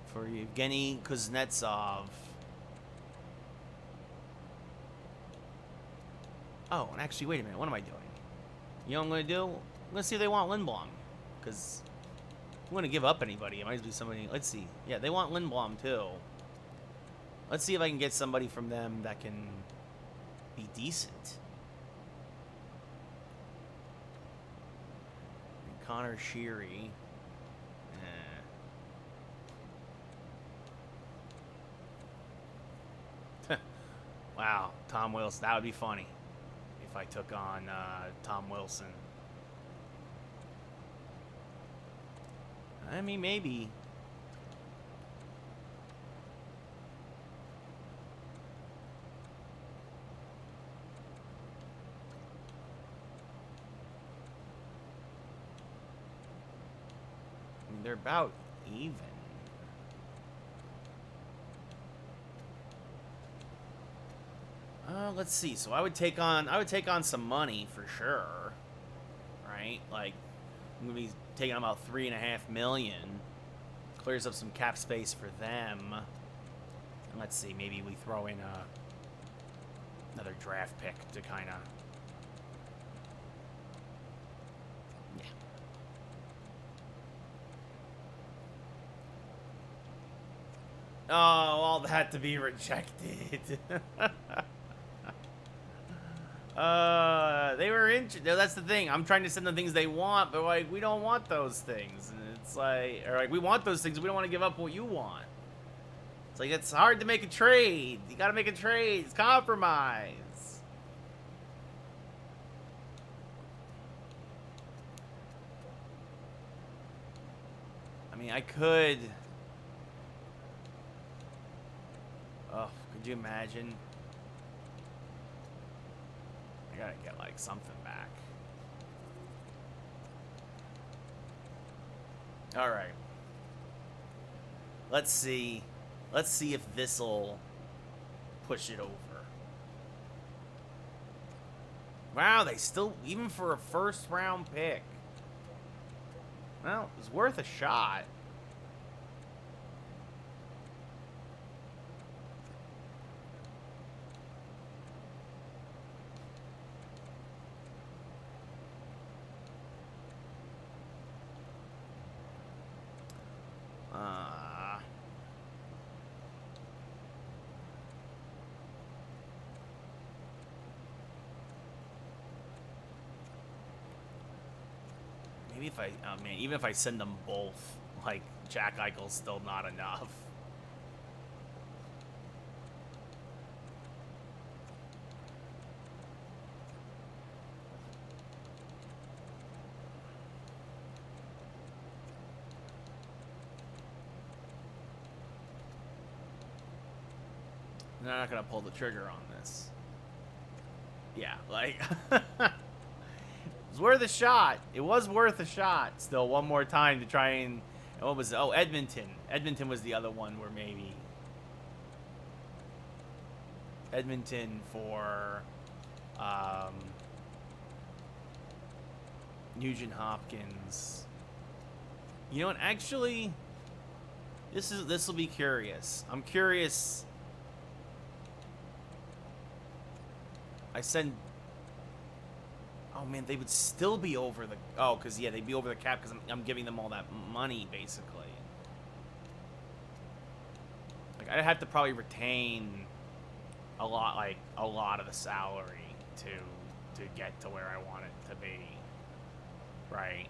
For Evgeny Kuznetsov. Oh, and actually, wait a minute. What am I doing? You know what I'm going to do? I'm going to see if they want Lindblom. Because I'm going to give up anybody. It might be somebody. Let's see. Yeah, they want Lindblom, too. Let's see if I can get somebody from them that can be decent. Connor Sheary. Wow, Tom Wilson. That would be funny if I took on Tom Wilson. I mean, maybe. They're about even. Let's see. So I would take on some money for sure, right? Like I'm gonna be taking on about $3.5 million. Clears up some cap space for them. And let's see, maybe we throw in another draft pick to kind of. Yeah. Oh, all that to be rejected. They were interested. That's the thing. I'm trying to send them things they want, but like we don't want those things. And it's like, or like we want those things. We don't want to give up what you want. It's like it's hard to make a trade. You got to make a trade. It's compromise. I mean, I could. Oh, could you imagine? I gotta get like something back. All right. Let's see. Let's see if this'll push it over. Wow, they still, even for a first round pick. Well, it was worth a shot. Maybe if I, oh man, even if I send them both, like, Jack Eichel's still not enough. They're not gonna pull the trigger on this. Yeah, like... It was worth a shot. It was worth a shot. Still, one more time to try and what was it? Oh, Edmonton. Edmonton was the other one where maybe Edmonton for Nugent Hopkins. You know what? Actually, this will be curious. I'm curious. I send. Oh man, they would still be over the. Oh, because yeah, they'd be over the cap because I'm giving them all that money basically. Like I'd have to probably retain a lot of the salary to get to where I want it to be, right?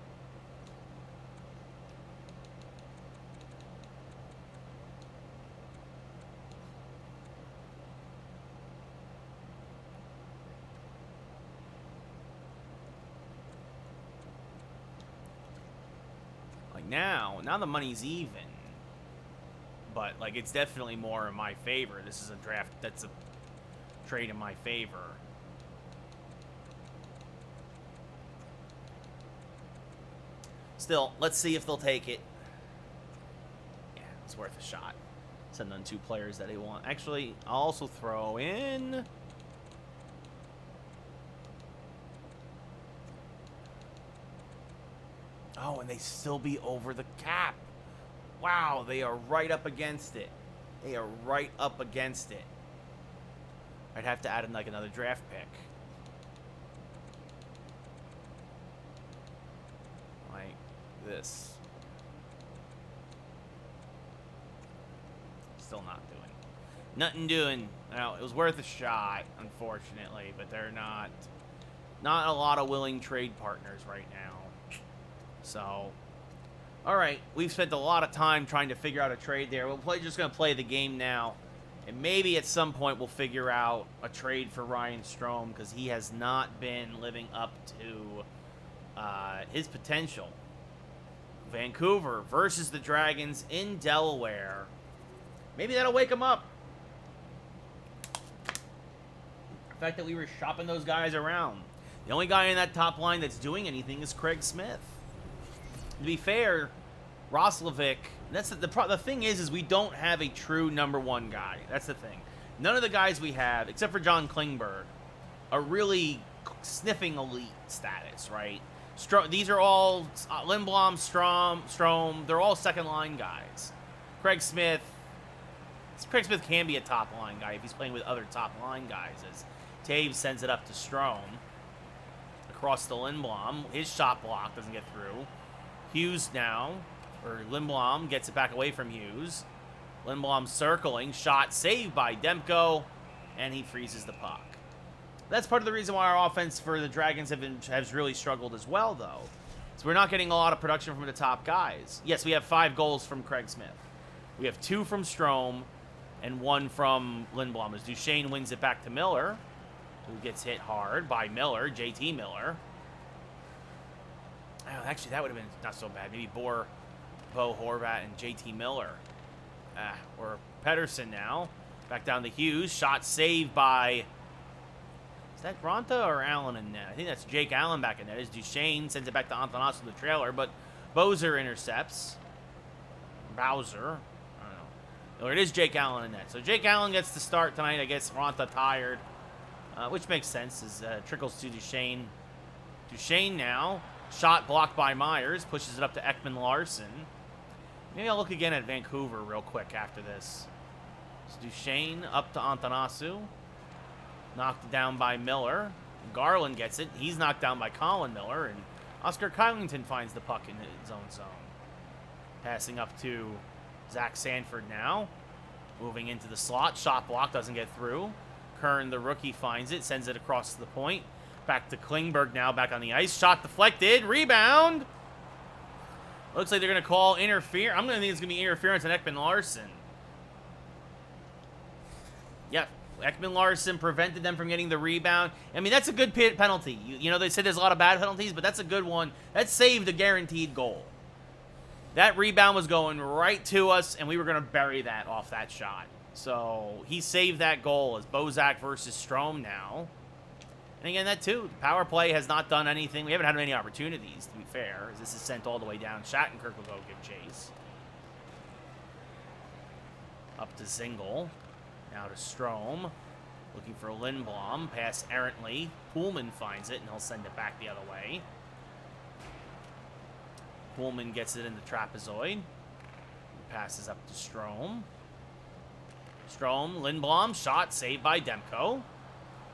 Now the money's even, but like it's definitely more in my favor. This is a draft that's a trade in my favor. Still, let's see if they'll take it. Yeah, it's worth a shot. Send on 2 players that they want. Actually, I'll also throw in. Oh, and they still be over the cap. Wow, they are right up against it. They are right up against it. I'd have to add in like another draft pick. Like this. Still not doing. Nothing doing. Now, it was worth a shot, unfortunately, but they're not a lot of willing trade partners right now. So, all right, we've spent a lot of time trying to figure out a trade there. Just going to play the game now, and maybe at some point we'll figure out a trade for Ryan Strome because he has not been living up to his potential. Vancouver versus the Dragons in Delaware. Maybe that'll wake him up. The fact that we were shopping those guys around. The only guy in that top line that's doing anything is Craig Smith. To be fair, Roslovic, that's the thing is we don't have a true number one guy. That's the thing. None of the guys we have, except for John Klingberg, are really sniffing elite status, right? These are all Lindblom, Strome. They're all second line guys. Craig Smith can be a top line guy if he's playing with other top line guys. As Taves sends it up to Strome across to Lindblom. His shot block doesn't get through. Hughes now, or Lindblom gets it back away from Hughes. Lindblom circling, shot saved by Demko, and he freezes the puck. That's part of the reason why our offense for the Dragons has really struggled as well, though. So we're not getting a lot of production from the top guys. Yes, we have 5 goals from Craig Smith. We have 2 from Strome and 1 from Lindblom. As Duchesne wins it back to Miller, who gets hit hard by Miller, JT Miller. Oh, actually, that would have been not so bad. Maybe Bo Horvat and JT Miller. Or Pedersen now. Back down to Hughes. Shot saved by... Is that Ronta or Allen in net? I think that's Jake Allen back in net. As Duchesne sends it back to Anthonazzo in the trailer, but Bowser intercepts. Bowser. I don't know. Or it is Jake Allen in net. So Jake Allen gets to start tonight. I guess Ronta tired. Which makes sense as trickles to Duchesne. Duchesne now. Shot blocked by Myers. Pushes it up to Ekman Larson. Maybe I'll look again at Vancouver real quick after this. So Duchesne up to Anthonazzo. Knocked down by Miller. Garland gets it. He's knocked down by Colin Miller. And Oscar Kylington finds the puck in his own zone. Passing up to Zach Sanford now. Moving into the slot. Shot block doesn't get through. Kern, the rookie, finds it. Sends it across the point. Back to Klingberg now. Back on the ice. Shot deflected. Rebound. Looks like they're going to call interference. I'm going to think it's going to be interference on Ekman Larson. Yeah. Ekman Larson prevented them from getting the rebound. I mean, that's a good penalty. You know, they said there's a lot of bad penalties, but that's a good one. That saved a guaranteed goal. That rebound was going right to us, and we were going to bury that off that shot. So he saved that goal as Bozak versus Strome now. And again, that too, the power play has not done anything. We haven't had many opportunities, to be fair, as this is sent all the way down. Shattenkirk will go give chase. Up to Zingle. Now to Strome. Looking for Lindblom. Pass errantly. Pullman finds it, and he'll send it back the other way. Pullman gets it in the trapezoid. Passes up to Strome. Strome, Lindblom, shot saved by Demko.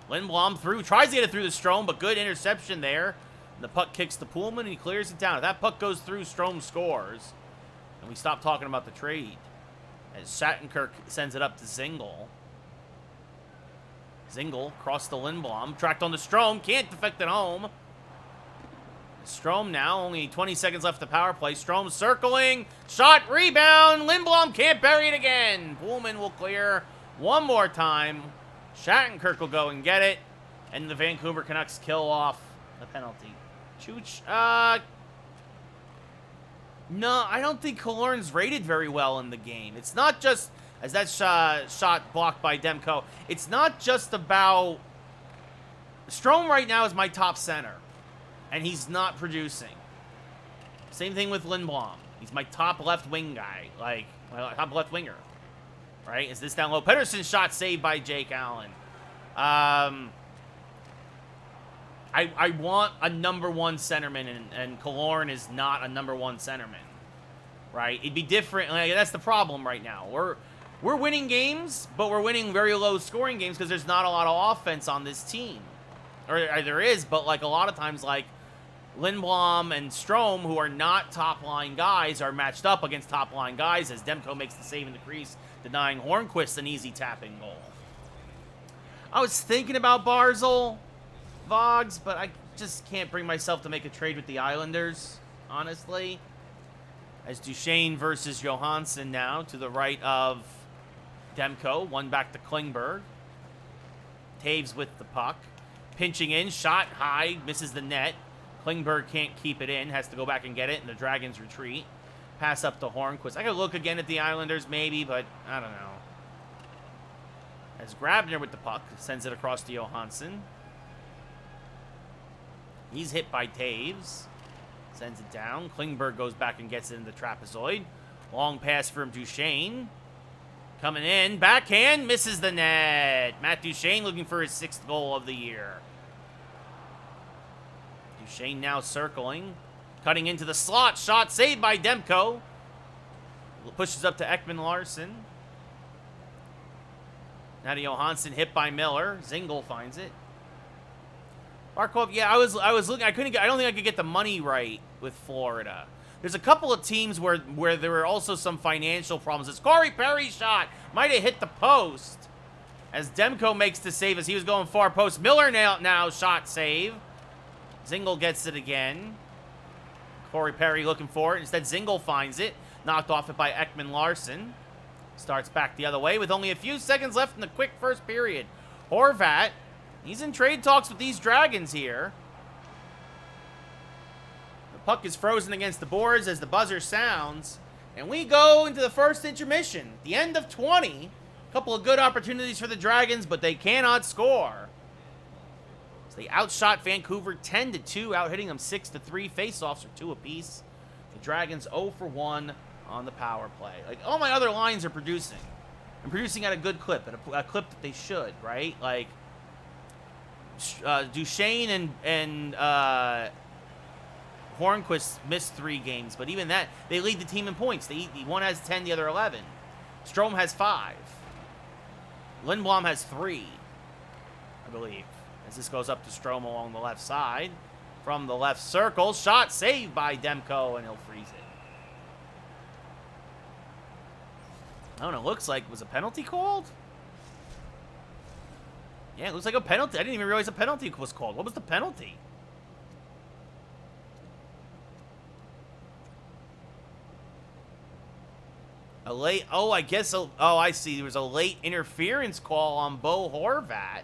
Lindblom through, tries to get it through the Strome, but good interception there. And the puck kicks to Pullman, and he clears it down. If that puck goes through, Strome scores. And we stop talking about the trade. As Shattenkirk sends it up to Zingle. Zingle, cross to Lindblom, tracked on the Strome, can't defect it home. Strome now, only 20 seconds left the power play. Strome circling, shot, rebound, Lindblom can't bury it again. Pullman will clear one more time. Shattenkirk will go and get it, and the Vancouver Canucks kill off the penalty. Chooch, no, I don't think Killorn's rated very well in the game. It's not just, as that shot blocked by Demko, it's not just about... Strome right now is my top center, and he's not producing. Same thing with Lindblom. He's my top left wing guy, like, my top left winger. Right? Is this down low? Pedersen's shot saved by Jake Allen. I want a number one centerman, and Killorn is not a number one centerman. Right? It'd be different. Like, that's the problem right now. We're winning games, but we're winning very low scoring games because there's not a lot of offense on this team. Or there is, but like a lot of times, like Lindblom and Strome, who are not top line guys, are matched up against top line guys as Demko makes the save in the crease, denying Hornquist an easy tapping goal. I was thinking about Barzal, Vogs, but I just can't bring myself to make a trade with the Islanders, honestly. As Duchesne versus Johansson now to the right of Demko. One back to Klingberg. Taves with the puck. Pinching in, shot high, misses the net. Klingberg can't keep it in, has to go back and get it, and the Dragons retreat. Pass up to Hornquist. I could look again at the Islanders maybe, but I don't know. As Grabner with the puck, sends it across to Johansson. He's hit by Taves. Sends it down. Klingberg goes back and gets it in the trapezoid. Long pass from Duchesne. Coming in. Backhand. Misses the net. Matt Duchesne looking for his 6th goal of the year. Duchesne now circling. Cutting into the slot. Shot saved by Demko. Pushes up to Ekman Larson. Natty Johansson hit by Miller. Zingle finds it. Barkov, yeah, I was looking. I don't think I could get the money right with Florida. There's a couple of teams where there were also some financial problems. It's Corey Perry's shot might have hit the post as Demko makes the save as he was going far post. Miller now shot save. Zingle gets it again. Corey Perry looking for it. Instead, Zingle finds it. Knocked off it by Ekman Larson. Starts back the other way with only a few seconds left in the quick first period. Horvat, he's in trade talks with these Dragons here. The puck is frozen against the boards as the buzzer sounds. And we go into the first intermission. The end of 20. A couple of good opportunities for the Dragons, but they cannot score. So they outshot Vancouver 10-2, out-hitting them 6-3. Face-offs are 2 apiece. The Dragons 0 for 1 on the power play. Like, all my other lines are producing. I'm producing at a good clip, at a clip that they should, right? Like, Duchesne and Hornquist missed 3 games, but even that, they lead the team in points. One has 10, the other 11. Strome has 5. Lindblom has 3, I believe. As this goes up to Strome along the left side. From the left circle, shot saved by Demko, and he'll freeze it. I don't know, looks like, was a penalty called? Yeah, it looks like a penalty. I didn't even realize a penalty was called. What was the penalty? A late, I guess, I see. There was a late interference call on Bo Horvat.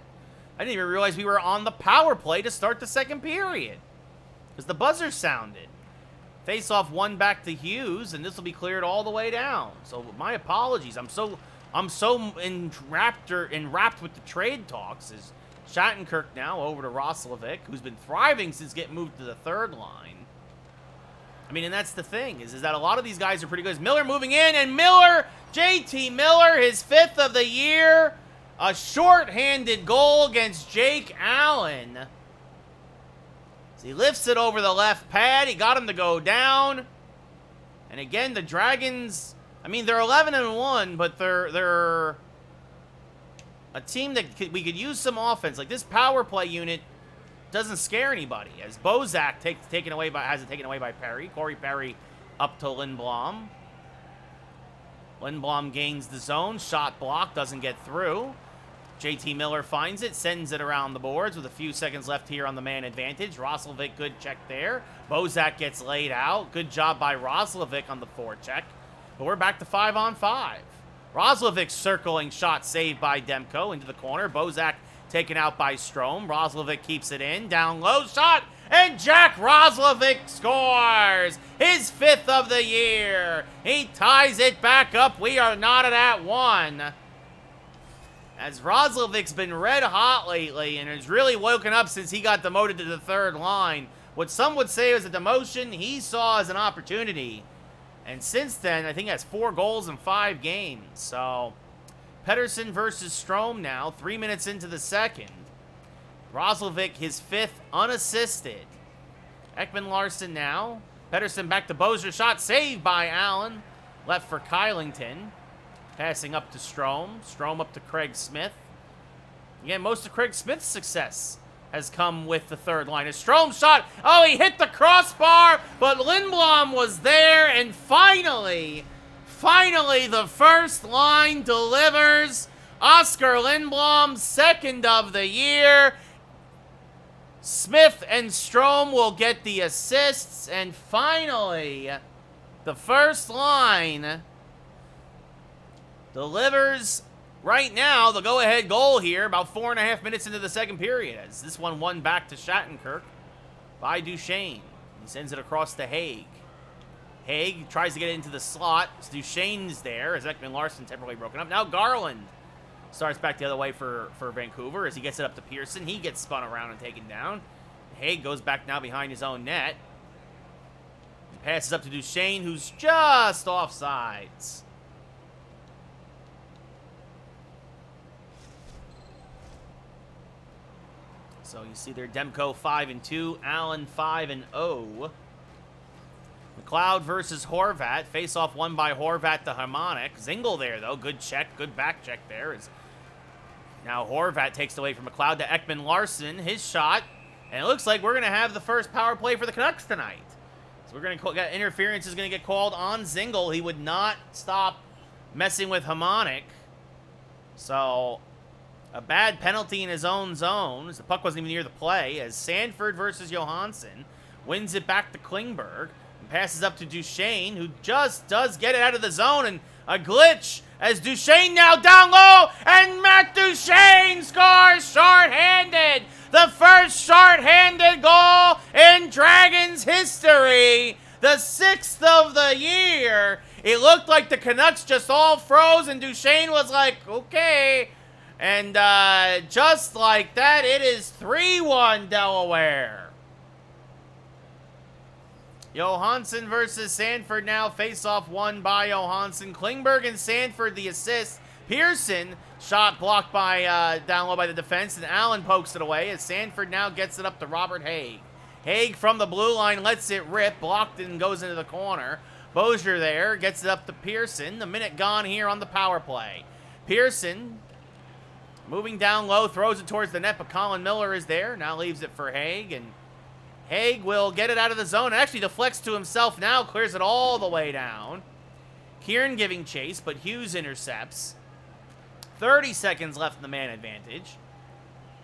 I didn't even realize we were on the power play to start the second period. Because the buzzer sounded. Face-off 1 back to Hughes, and this will be cleared all the way down. So my apologies. I'm so enwrapped with the trade talks. Is Shattenkirk now over to Roslovic, who's been thriving since getting moved to the 3rd line. I mean, and that's the thing, is that a lot of these guys are pretty good. Miller moving in, and Miller, JT Miller, his 5th of the year. A short-handed goal against Jake Allen. He lifts it over the left pad. He got him to go down. And again, the Dragons, I mean, they're 11-1, but they're a team that we could use some offense. Like, this power play unit doesn't scare anybody. As Bozak has it taken away by Perry. Corey Perry up to Lindblom. Lindblom gains the zone. Shot block, doesn't get through. JT Miller finds it, sends it around the boards with a few seconds left here on the man advantage. Roslovic, good check there. Bozak gets laid out. Good job by Roslovic on the forecheck. But we're back to 5-on-5. Roslovic circling, shot saved by Demko into the corner. Bozak taken out by Strome. Roslovic keeps it in. Down low, shot, and Jack Roslovic scores! His 5th of the year. He ties it back up. We are knotted at 1. As Roslovic's been red hot lately and has really woken up since he got demoted to the 3rd line. What some would say was a demotion he saw as an opportunity. And since then, I think he has 4 goals in 5 games. So, Pettersson versus Strome now, 3 minutes into the second. Roslovic, his 5th unassisted. Ekman Larson now. Pettersson back to Bozier, shot saved by Allen. Left for Kylington. Passing up to Strome. Strome up to Craig Smith. Again, most of Craig Smith's success has come with the 3rd line. A Strome shot. Oh, he hit the crossbar, but Lindblom was there, and finally, the first line delivers. Oscar Lindblom, 2nd of the year. Smith and Strome will get the assists, and finally, the first line delivers right now the go-ahead goal here, about 4.5 minutes into the second period, as this one won back to Shattenkirk by Duchesne. He sends it across to Haig. Haig tries to get it into the slot. Duchesne's there as Ekman Larson temporarily broken up. Now Garland starts back the other way for Vancouver as he gets it up to Pearson. He gets spun around and taken down. Haig goes back now behind his own net. Passes up to Duchesne, who's just offsides. So you see there, Demko 5-2, Allen 5-0. McLeod versus Horvat. Face-off won by Horvat to Harmonic. Zingle there, though. Good check, good back check there. Now Horvat takes away from McLeod to Ekman Larson. His shot. And it looks like we're going to have the first power play for the Canucks tonight. So we're going to get interference is going to get called on Zingle. He would not stop messing with Harmonic. So a bad penalty in his own zone, as the puck wasn't even near the play, as Sanford versus Johansson wins it back to Klingberg and passes up to Duchesne, who just does get it out of the zone, and a glitch as Duchesne now down low, and Matt Duchesne scores shorthanded. The first shorthanded goal in Dragons history, the 6th of the year. It looked like the Canucks just all froze, and Duchesne was like, okay. And just like that, it is 3-1 Delaware. Johansson versus Sanford now. Face-off won by Johansson. Klingberg and Sanford the assist. Pearson, shot blocked by down low by the defense, and Allen pokes it away as Sanford now gets it up to Robert Haig. Haig from the blue line lets it rip, blocked and goes into the corner. Bozier there gets it up to Pearson. A minute gone here on the power play. Pearson moving down low, throws it towards the net, but Colin Miller is there. Now leaves it for Haig, and Haig will get it out of the zone. And actually deflects to himself now, clears it all the way down. Kieran giving chase, but Hughes intercepts. 30 seconds left in the man advantage.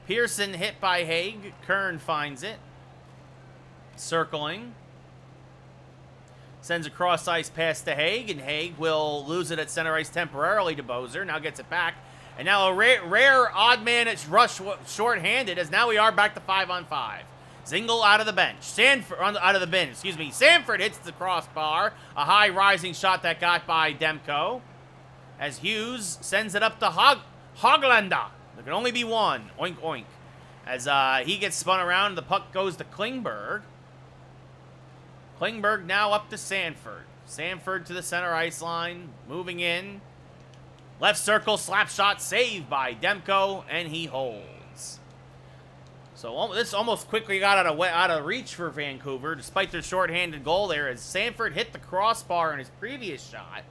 Pearson hit by Haig. Kern finds it. Circling. Sends a cross-ice pass to Haig, and Haig will lose it at center ice temporarily to Bozier. Now gets it back. And now a rare odd man at rush short-handed, as now we are back to 5-on-5. Zingle out of the bench. Out of the bin, excuse me. Sanford hits the crossbar. A high rising shot that got by Demko. As Hughes sends it up to Hoglander. There can only be one. Oink, oink. As he gets spun around, the puck goes to Klingberg. Klingberg now up to Sanford. Sanford to the center ice line. Moving in. Left circle, slap shot, saved by Demko, and he holds. So this almost quickly got out of reach for Vancouver, despite their shorthanded goal there, as Sanford hit the crossbar in his previous shot.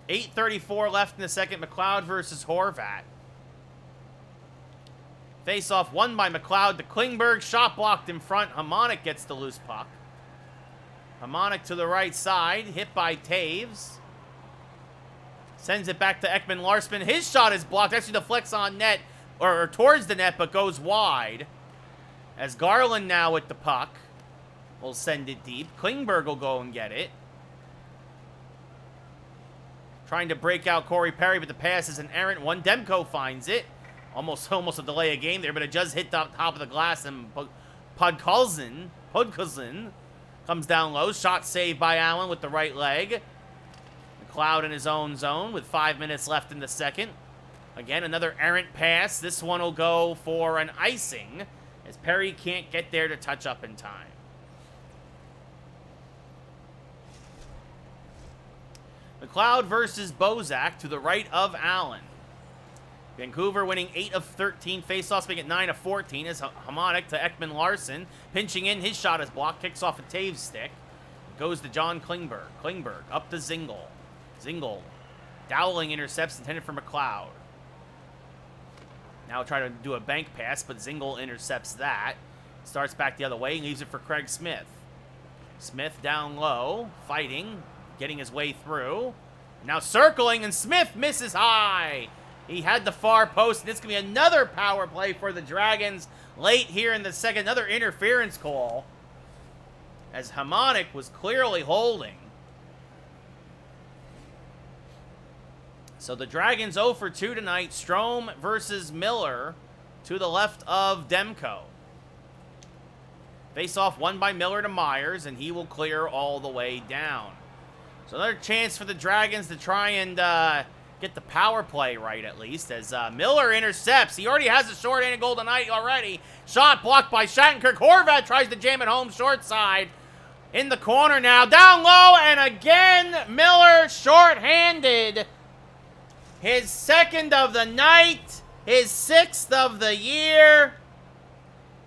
8:34 left in the second. McLeod versus Horvat. Face-off won by McLeod to Klingberg. Shot blocked in front. Harmonic gets the loose puck. Harmonic to the right side. Hit by Taves. Sends it back to Ekman Larson. His shot is blocked. Actually deflects on net, or towards the net, but goes wide. As Garland now with the puck will send it deep. Klingberg will go and get it. Trying to break out Corey Perry, but the pass is an errant one. Demko finds it. Almost a delay of game there, but it does hit the top of the glass, and Podkolzin comes down low. Shot saved by Allen with the right leg. McLeod in his own zone with 5 minutes left in the second. Again, another errant pass. This one will go for an icing, as Perry can't get there to touch up in time. McLeod versus Bozak to the right of Allen. Vancouver winning 8 of 13. Faceoffs being at 9 of 14 as Harmonic to Ekman Larson. Pinching in, his shot is blocked. Kicks off a Taves stick. Goes to John Klingberg. Klingberg up to Zingle. Zingle. Dowling intercepts intended for McLeod. Now try to do a bank pass, but Zingle intercepts that. Starts back the other way and leaves it for Craig Smith. Smith down low, fighting, getting his way through. Now circling, and Smith misses high. He had the far post, and it's going to be another power play for the Dragons late here in the second. Another interference call, as Harmonic was clearly holding. So the Dragons 0 for 2 tonight. Strome versus Miller to the left of Demko. Face-off won by Miller to Myers, and he will clear all the way down. So another chance for the Dragons to try and get the power play right, at least, as Miller intercepts. He already has a short-handed goal tonight already. Shot blocked by Shattenkirk. Horvat tries to jam it home short side. In the corner now, down low, and again, Miller shorthanded. His second of the night, his sixth of the year.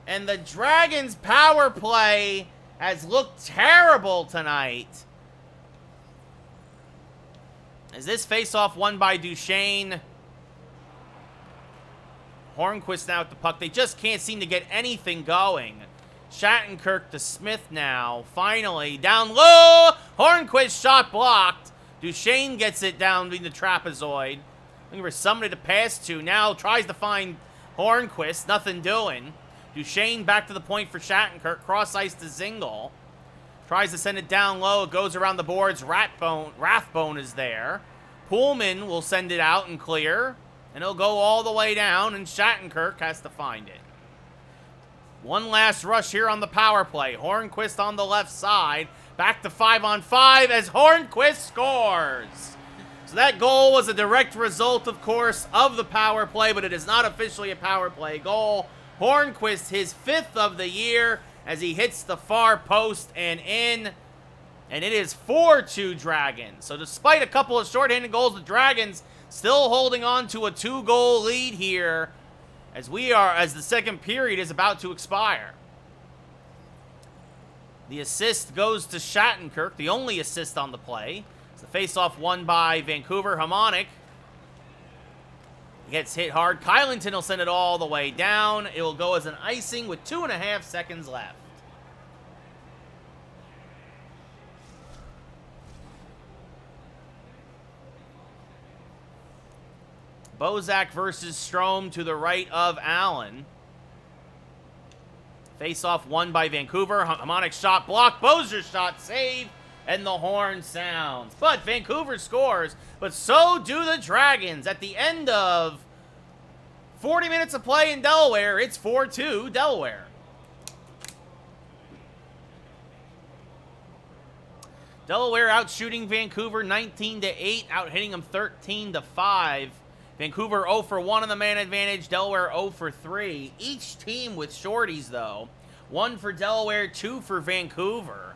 And the Dragons' power play has looked terrible tonight. As this faceoff won by Duchesne. Hornquist now with the puck. They just can't seem to get anything going. Shattenkirk to Smith now. Finally, down low. Hornquist shot blocked. Duchesne gets it down in the trapezoid. Looking for somebody to pass to. Now tries to find Hornquist. Nothing doing. Duchesne back to the point for Shattenkirk. Cross ice to Zingle. Tries to send it down low. It goes around the boards. Rathbone is there. Pullman will send it out and clear. And it'll go all the way down. And Shattenkirk has to find it. One last rush here on the power play. Hornquist on the left side. Back to 5-on-5 as Hornquist scores. So that goal was a direct result, of course, of the power play, but it is not officially a power play goal. Hornquist, his fifth of the year, as he hits the far post and in. And it is 4-2 Dragons. So despite a couple of shorthanded goals, the Dragons still holding on to a 2-goal lead here as the second period is about to expire. The assist goes to Shattenkirk, the only assist on the play. It's the faceoff won by Vancouver. Hamonic gets hit hard. Kylington will send it all the way down. It will go as an icing with 2.5 seconds left. Bozak versus Strome to the right of Allen. Face-off won by Vancouver. Hamonic shot blocked. Bozer's shot saved. And the horn sounds. But Vancouver scores. But so do the Dragons. At the end of 40 minutes of play in Delaware, it's 4-2 Delaware. Delaware out shooting Vancouver 19-8. Out hitting them 13-5. Vancouver 0 for 1 on the man advantage. Delaware 0 for 3. Each team with shorties, though. 1 for Delaware, 2 for Vancouver.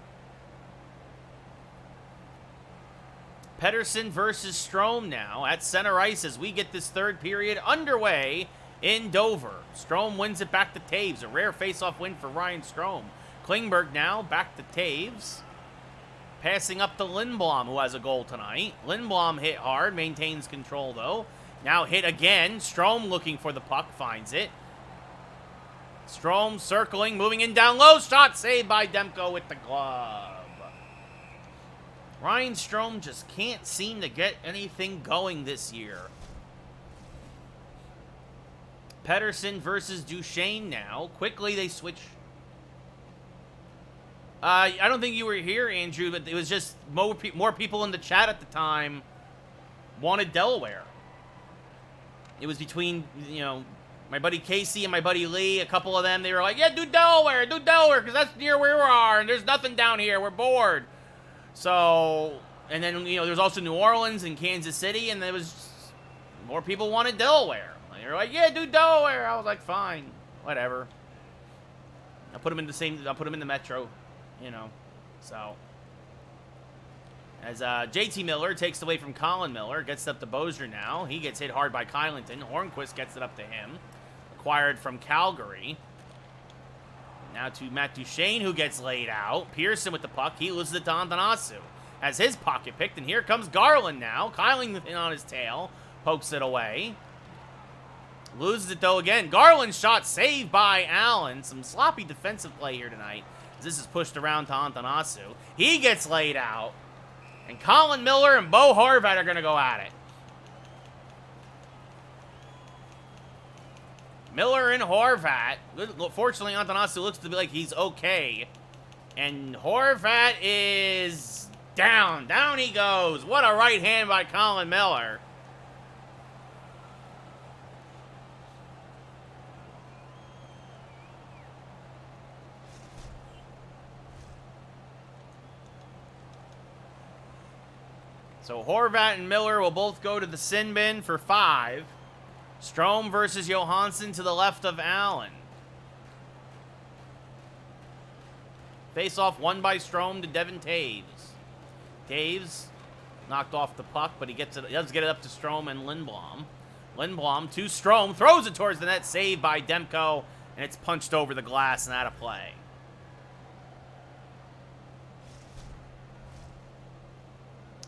Pettersson versus Strome now at center ice as we get this third period underway in Dover. Strome wins it back to Taves. A rare faceoff win for Ryan Strome. Klingberg now back to Taves. Passing up to Lindblom, who has a goal tonight. Lindblom hit hard, maintains control, though. Now hit again. Strome looking for the puck, finds it. Strome circling, moving in down low. Shot saved by Demko with the glove. Ryan Strome just can't seem to get anything going this year. Pettersson versus Duchesne now. Quickly they switch. I don't think you were here, Andrew, but it was just more people in the chat at the time wanted Delaware. It was between, my buddy Casey and my buddy Lee, a couple of them. They were like, yeah, do Delaware, because that's near where we are, and there's nothing down here. We're bored. So, and then, there's also New Orleans and Kansas City, and there was more people wanted Delaware. They were like, yeah, do Delaware. I was like, fine, whatever. I'll put them in the Metro, so. As JT Miller takes it away from Colin Miller, gets it up to Bozier now. He gets hit hard by Kylington. Hornquist gets it up to him. Acquired from Calgary. Now to Matt Duchesne, who gets laid out. Pearson with the puck. He loses it to Antanasu. Has his pocket picked, and here comes Garland now. Kylington on his tail. Pokes it away. Loses it, though, again. Garland's shot saved by Allen. Some sloppy defensive play here tonight. As this is pushed around to Antanasu. He gets laid out. And Colin Miller and Bo Horvat are going to go at it. Miller and Horvat. Fortunately, Antanasu looks to be like he's okay. And Horvat is down. Down he goes. What a right hand by Colin Miller. So Horvat and Miller will both go to the sin bin for 5. Strome versus Johansson to the left of Allen. Face-off won by Strome to Devin Taves. Taves knocked off the puck, but he does get it up to Strome and Lindblom. Lindblom to Strome, throws it towards the net, saved by Demko, and it's punched over the glass and out of play.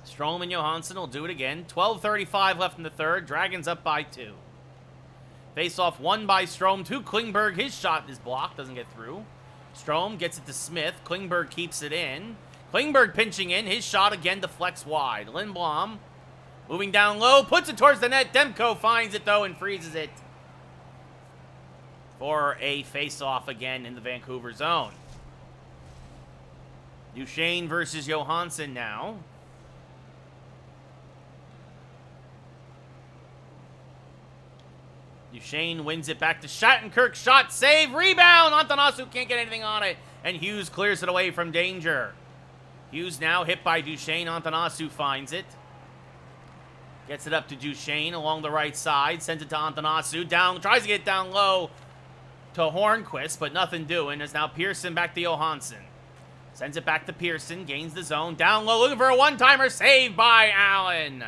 Strome and Johansson will do it again. 12:35 left in the third. Dragons up by 2. Face-off won by Strome to Klingberg. His shot is blocked, doesn't get through. Strome gets it to Smith. Klingberg keeps it in. Klingberg pinching in. His shot again deflects wide. Lindblom moving down low, puts it towards the net. Demko finds it, though, and freezes it for a face-off again in the Vancouver zone. Duchesne versus Johansson now. Duchesne wins it back to Shattenkirk. Shot, save, rebound. Antanasu can't get anything on it, and Hughes clears it away from danger. Hughes now hit by Duchesne. Antanasu finds it. Gets it up to Duchesne along the right side. Sends it to Antanasu. Down, tries to get down low to Hornquist, but nothing doing. It's now Pearson back to Johansson. Sends it back to Pearson. Gains the zone. Down low, looking for a one-timer. Saved by Allen.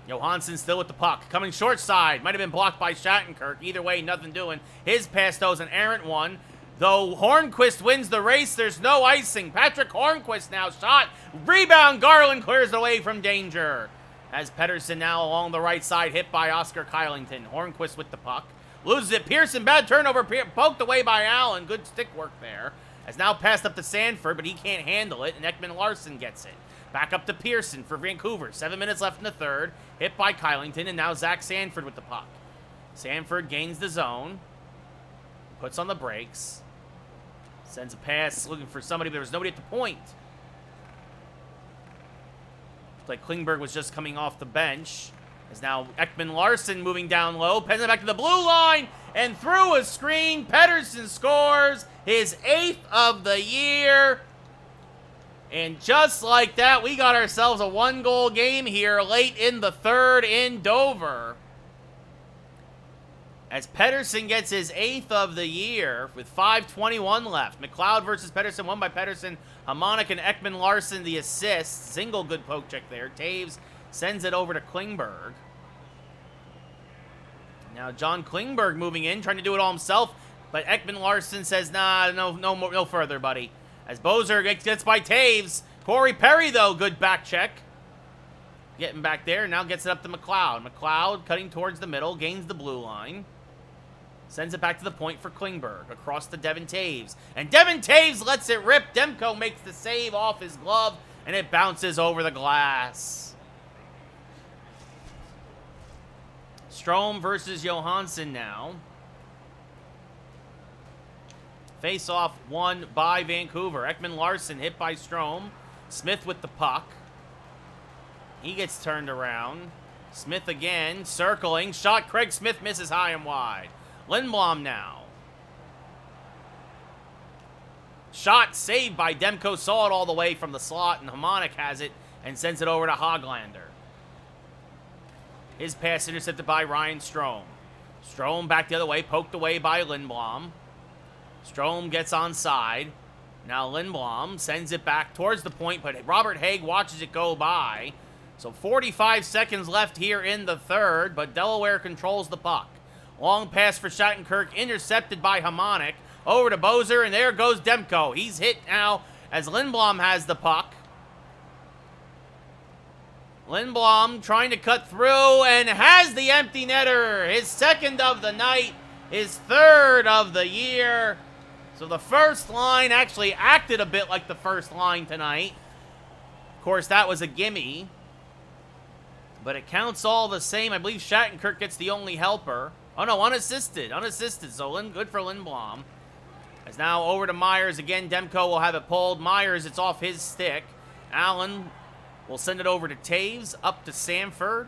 Johansson still with the puck. Coming short side. Might have been blocked by Shattenkirk. Either way, nothing doing. His pass, though, is an errant one. Though Hornquist wins the race, there's no icing. Patrick Hornquist now shot. Rebound. Garland clears it away from danger. As Pettersson now along the right side, hit by Oscar Kylington. Hornquist with the puck. Loses it. Pearson, bad turnover. Poked away by Allen. Good stick work there. Has now passed up to Sanford, but he can't handle it, and Ekman Larson gets it. Back up to Pearson for Vancouver. 7 minutes left in the third. Hit by Kylington, and now Zach Sanford with the puck. Sanford gains the zone. Puts on the brakes. Sends a pass looking for somebody, but there was nobody at the point. Looks like Klingberg was just coming off the bench. As now Ekman Larson moving down low. Pens it back to the blue line, and through a screen, Pettersson scores his 8th of the year. And just like that, we got ourselves a 1-goal game here late in the third in Dover. As Pettersson gets his 8th of the year with 5:21 left. McLeod versus Pettersson, won by Pettersson. Hamonic and Ekman Larson the assist. Single good poke check there. Taves sends it over to Klingberg. Now John Klingberg moving in, trying to do it all himself. But Ekman Larson says, nah, no further, buddy. As Bozer gets by Taves. Corey Perry, though, good back check. Getting back there, now gets it up to McLeod. McLeod cutting towards the middle, gains the blue line. Sends it back to the point for Klingberg. Across to Devin Taves. And Devin Taves lets it rip. Demko makes the save off his glove, and it bounces over the glass. Strome versus Johansson now. Face-off won by Vancouver. Ekman Larson hit by Strome. Smith with the puck. He gets turned around. Smith again, circling. Shot, Craig Smith misses high and wide. Lindblom now. Shot saved by Demko. Saw it all the way from the slot, and Hamonic has it and sends it over to Hoglander. His pass intercepted by Ryan Strome. Strome back the other way, poked away by Lindblom. Strome gets onside. Now Lindblom sends it back towards the point, but Robert Haig watches it go by. So 45 seconds left here in the third, but Delaware controls the puck. Long pass for Shattenkirk, intercepted by Hamonic. Over to Bozer, and there goes Demko. He's hit now as Lindblom has the puck. Lindblom trying to cut through and has the empty netter. His 2nd of the night, his 3rd of the year. So the first line actually acted a bit like the first line tonight. Of course, that was a gimme. But it counts all the same. I believe Shattenkirk gets the only helper. Oh, no, unassisted. Unassisted, so good for Lindblom. As now over to Myers. Again, Demko will have it pulled. Myers, it's off his stick. Allen will send it over to Taves. Up to Sanford.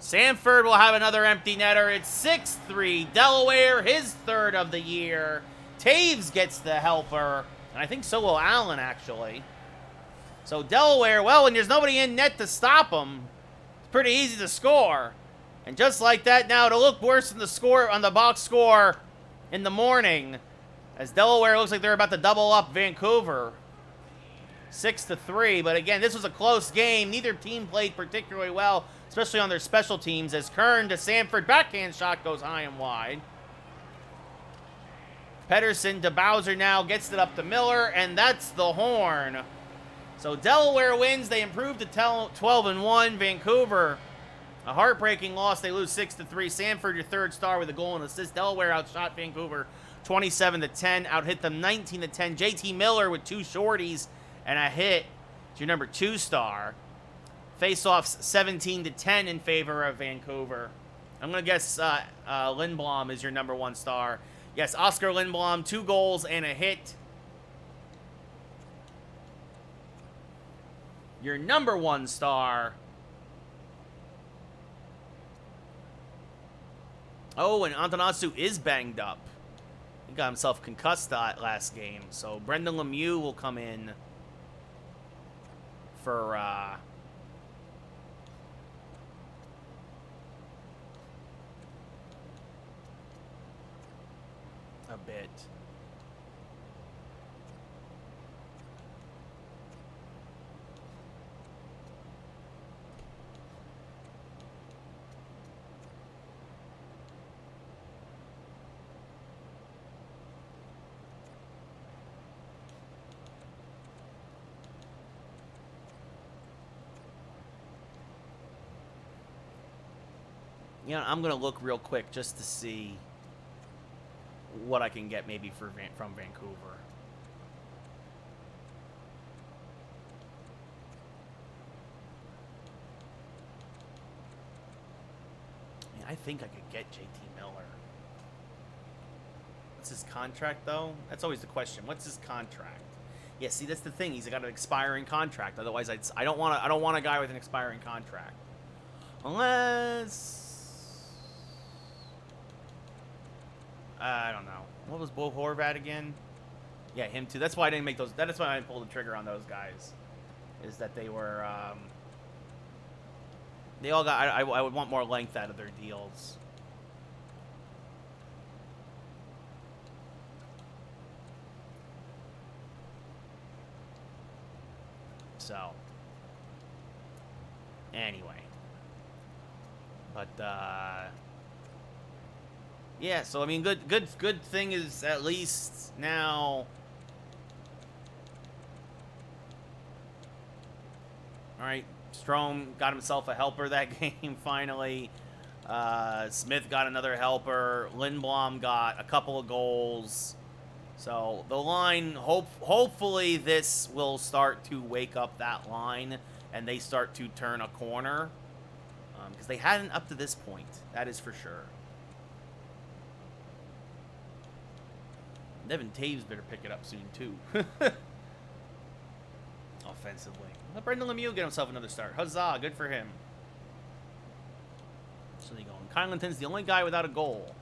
Sanford will have another empty netter. It's 6-3. Delaware, his 3rd of the year. Taves gets the helper. And I think so will Allen, actually. So Delaware, well, when there's nobody in net to stop them, it's pretty easy to score. And just like that now, to look worse than the score on the box score in the morning, As Delaware looks like they're about to double up Vancouver. 6-3, but again, this was a close game. Neither team played particularly well, especially on their special teams, as Kern to Sanford. Backhand shot goes high and wide. Pedersen to Bowser now, gets it up to Miller, and that's the horn. So Delaware wins. They improve to 12-1. Vancouver, a heartbreaking loss. They lose 6-3. Sanford, your third star with a goal and assist. Delaware outshot Vancouver 27-10, out-hit them 19-10. JT Miller with 2 shorties and a hit. It's your number 2 star. Face-offs 17-10 in favor of Vancouver. I'm going to guess Lindblom is your number 1 star. Yes, Oscar Lindblom, 2 goals and a hit. Your number 1 star. Oh, and Antonasu is banged up. He got himself concussed that last game. So Brendan Lemieux will come in for a bit. You know, I'm going to look real quick just to see what I can get maybe from Vancouver. I mean, I think I could get JT Miller. What's his contract, though? That's always the question. What's his contract? Yeah, see, that's the thing. He's got an expiring contract. Otherwise, I don't want a guy with an expiring contract. Unless... I don't know. What was Bo Horvat again? Yeah, him too. That's why I didn't make those. That's why I didn't pull the trigger on those guys. Is that they were, they all got. I would want more length out of their deals. So. Anyway. But yeah, so I mean, good thing is at least now. All right, Strome got himself a helper that game finally. Smith got another helper. Lindblom got a couple of goals. So the line, hopefully this will start to wake up that line and they start to turn a corner. Because they hadn't up to this point, that is for sure. Devin Taves better pick it up soon, too. Offensively. Let Brendan Lemieux get himself another start. Huzzah, good for him. So there you go. And Kylanton's the only guy without a goal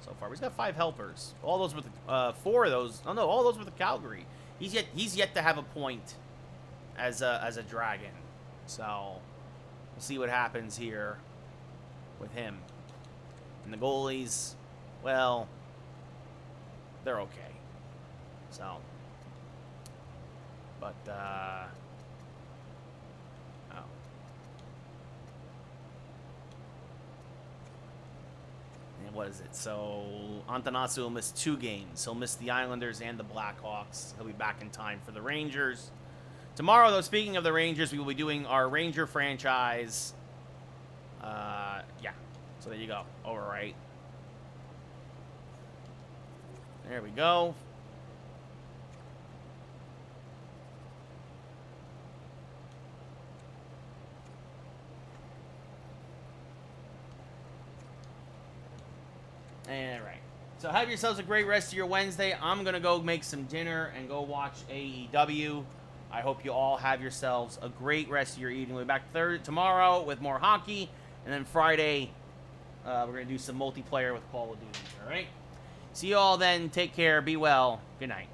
so far. He's got 5 helpers. All those with 4 of those. Oh, no, all those with the Calgary. He's yet to have a point as a Dragon. So we'll see what happens here with him. And the goalies, well, they're okay. So, but, oh. And what is it? So, Antonasu will miss 2 games. He'll miss the Islanders and the Blackhawks. He'll be back in time for the Rangers. Tomorrow, though, speaking of the Rangers, we will be doing our Ranger franchise. Yeah. So there you go. Over right. There we go. All right. So have yourselves a great rest of your Wednesday. I'm going to go make some dinner and go watch AEW. I hope you all have yourselves a great rest of your evening. We'll be back tomorrow with more hockey. And then Friday, we're going to do some multiplayer with Call of Duty. All right? See you all then. Take care. Be well. Good night.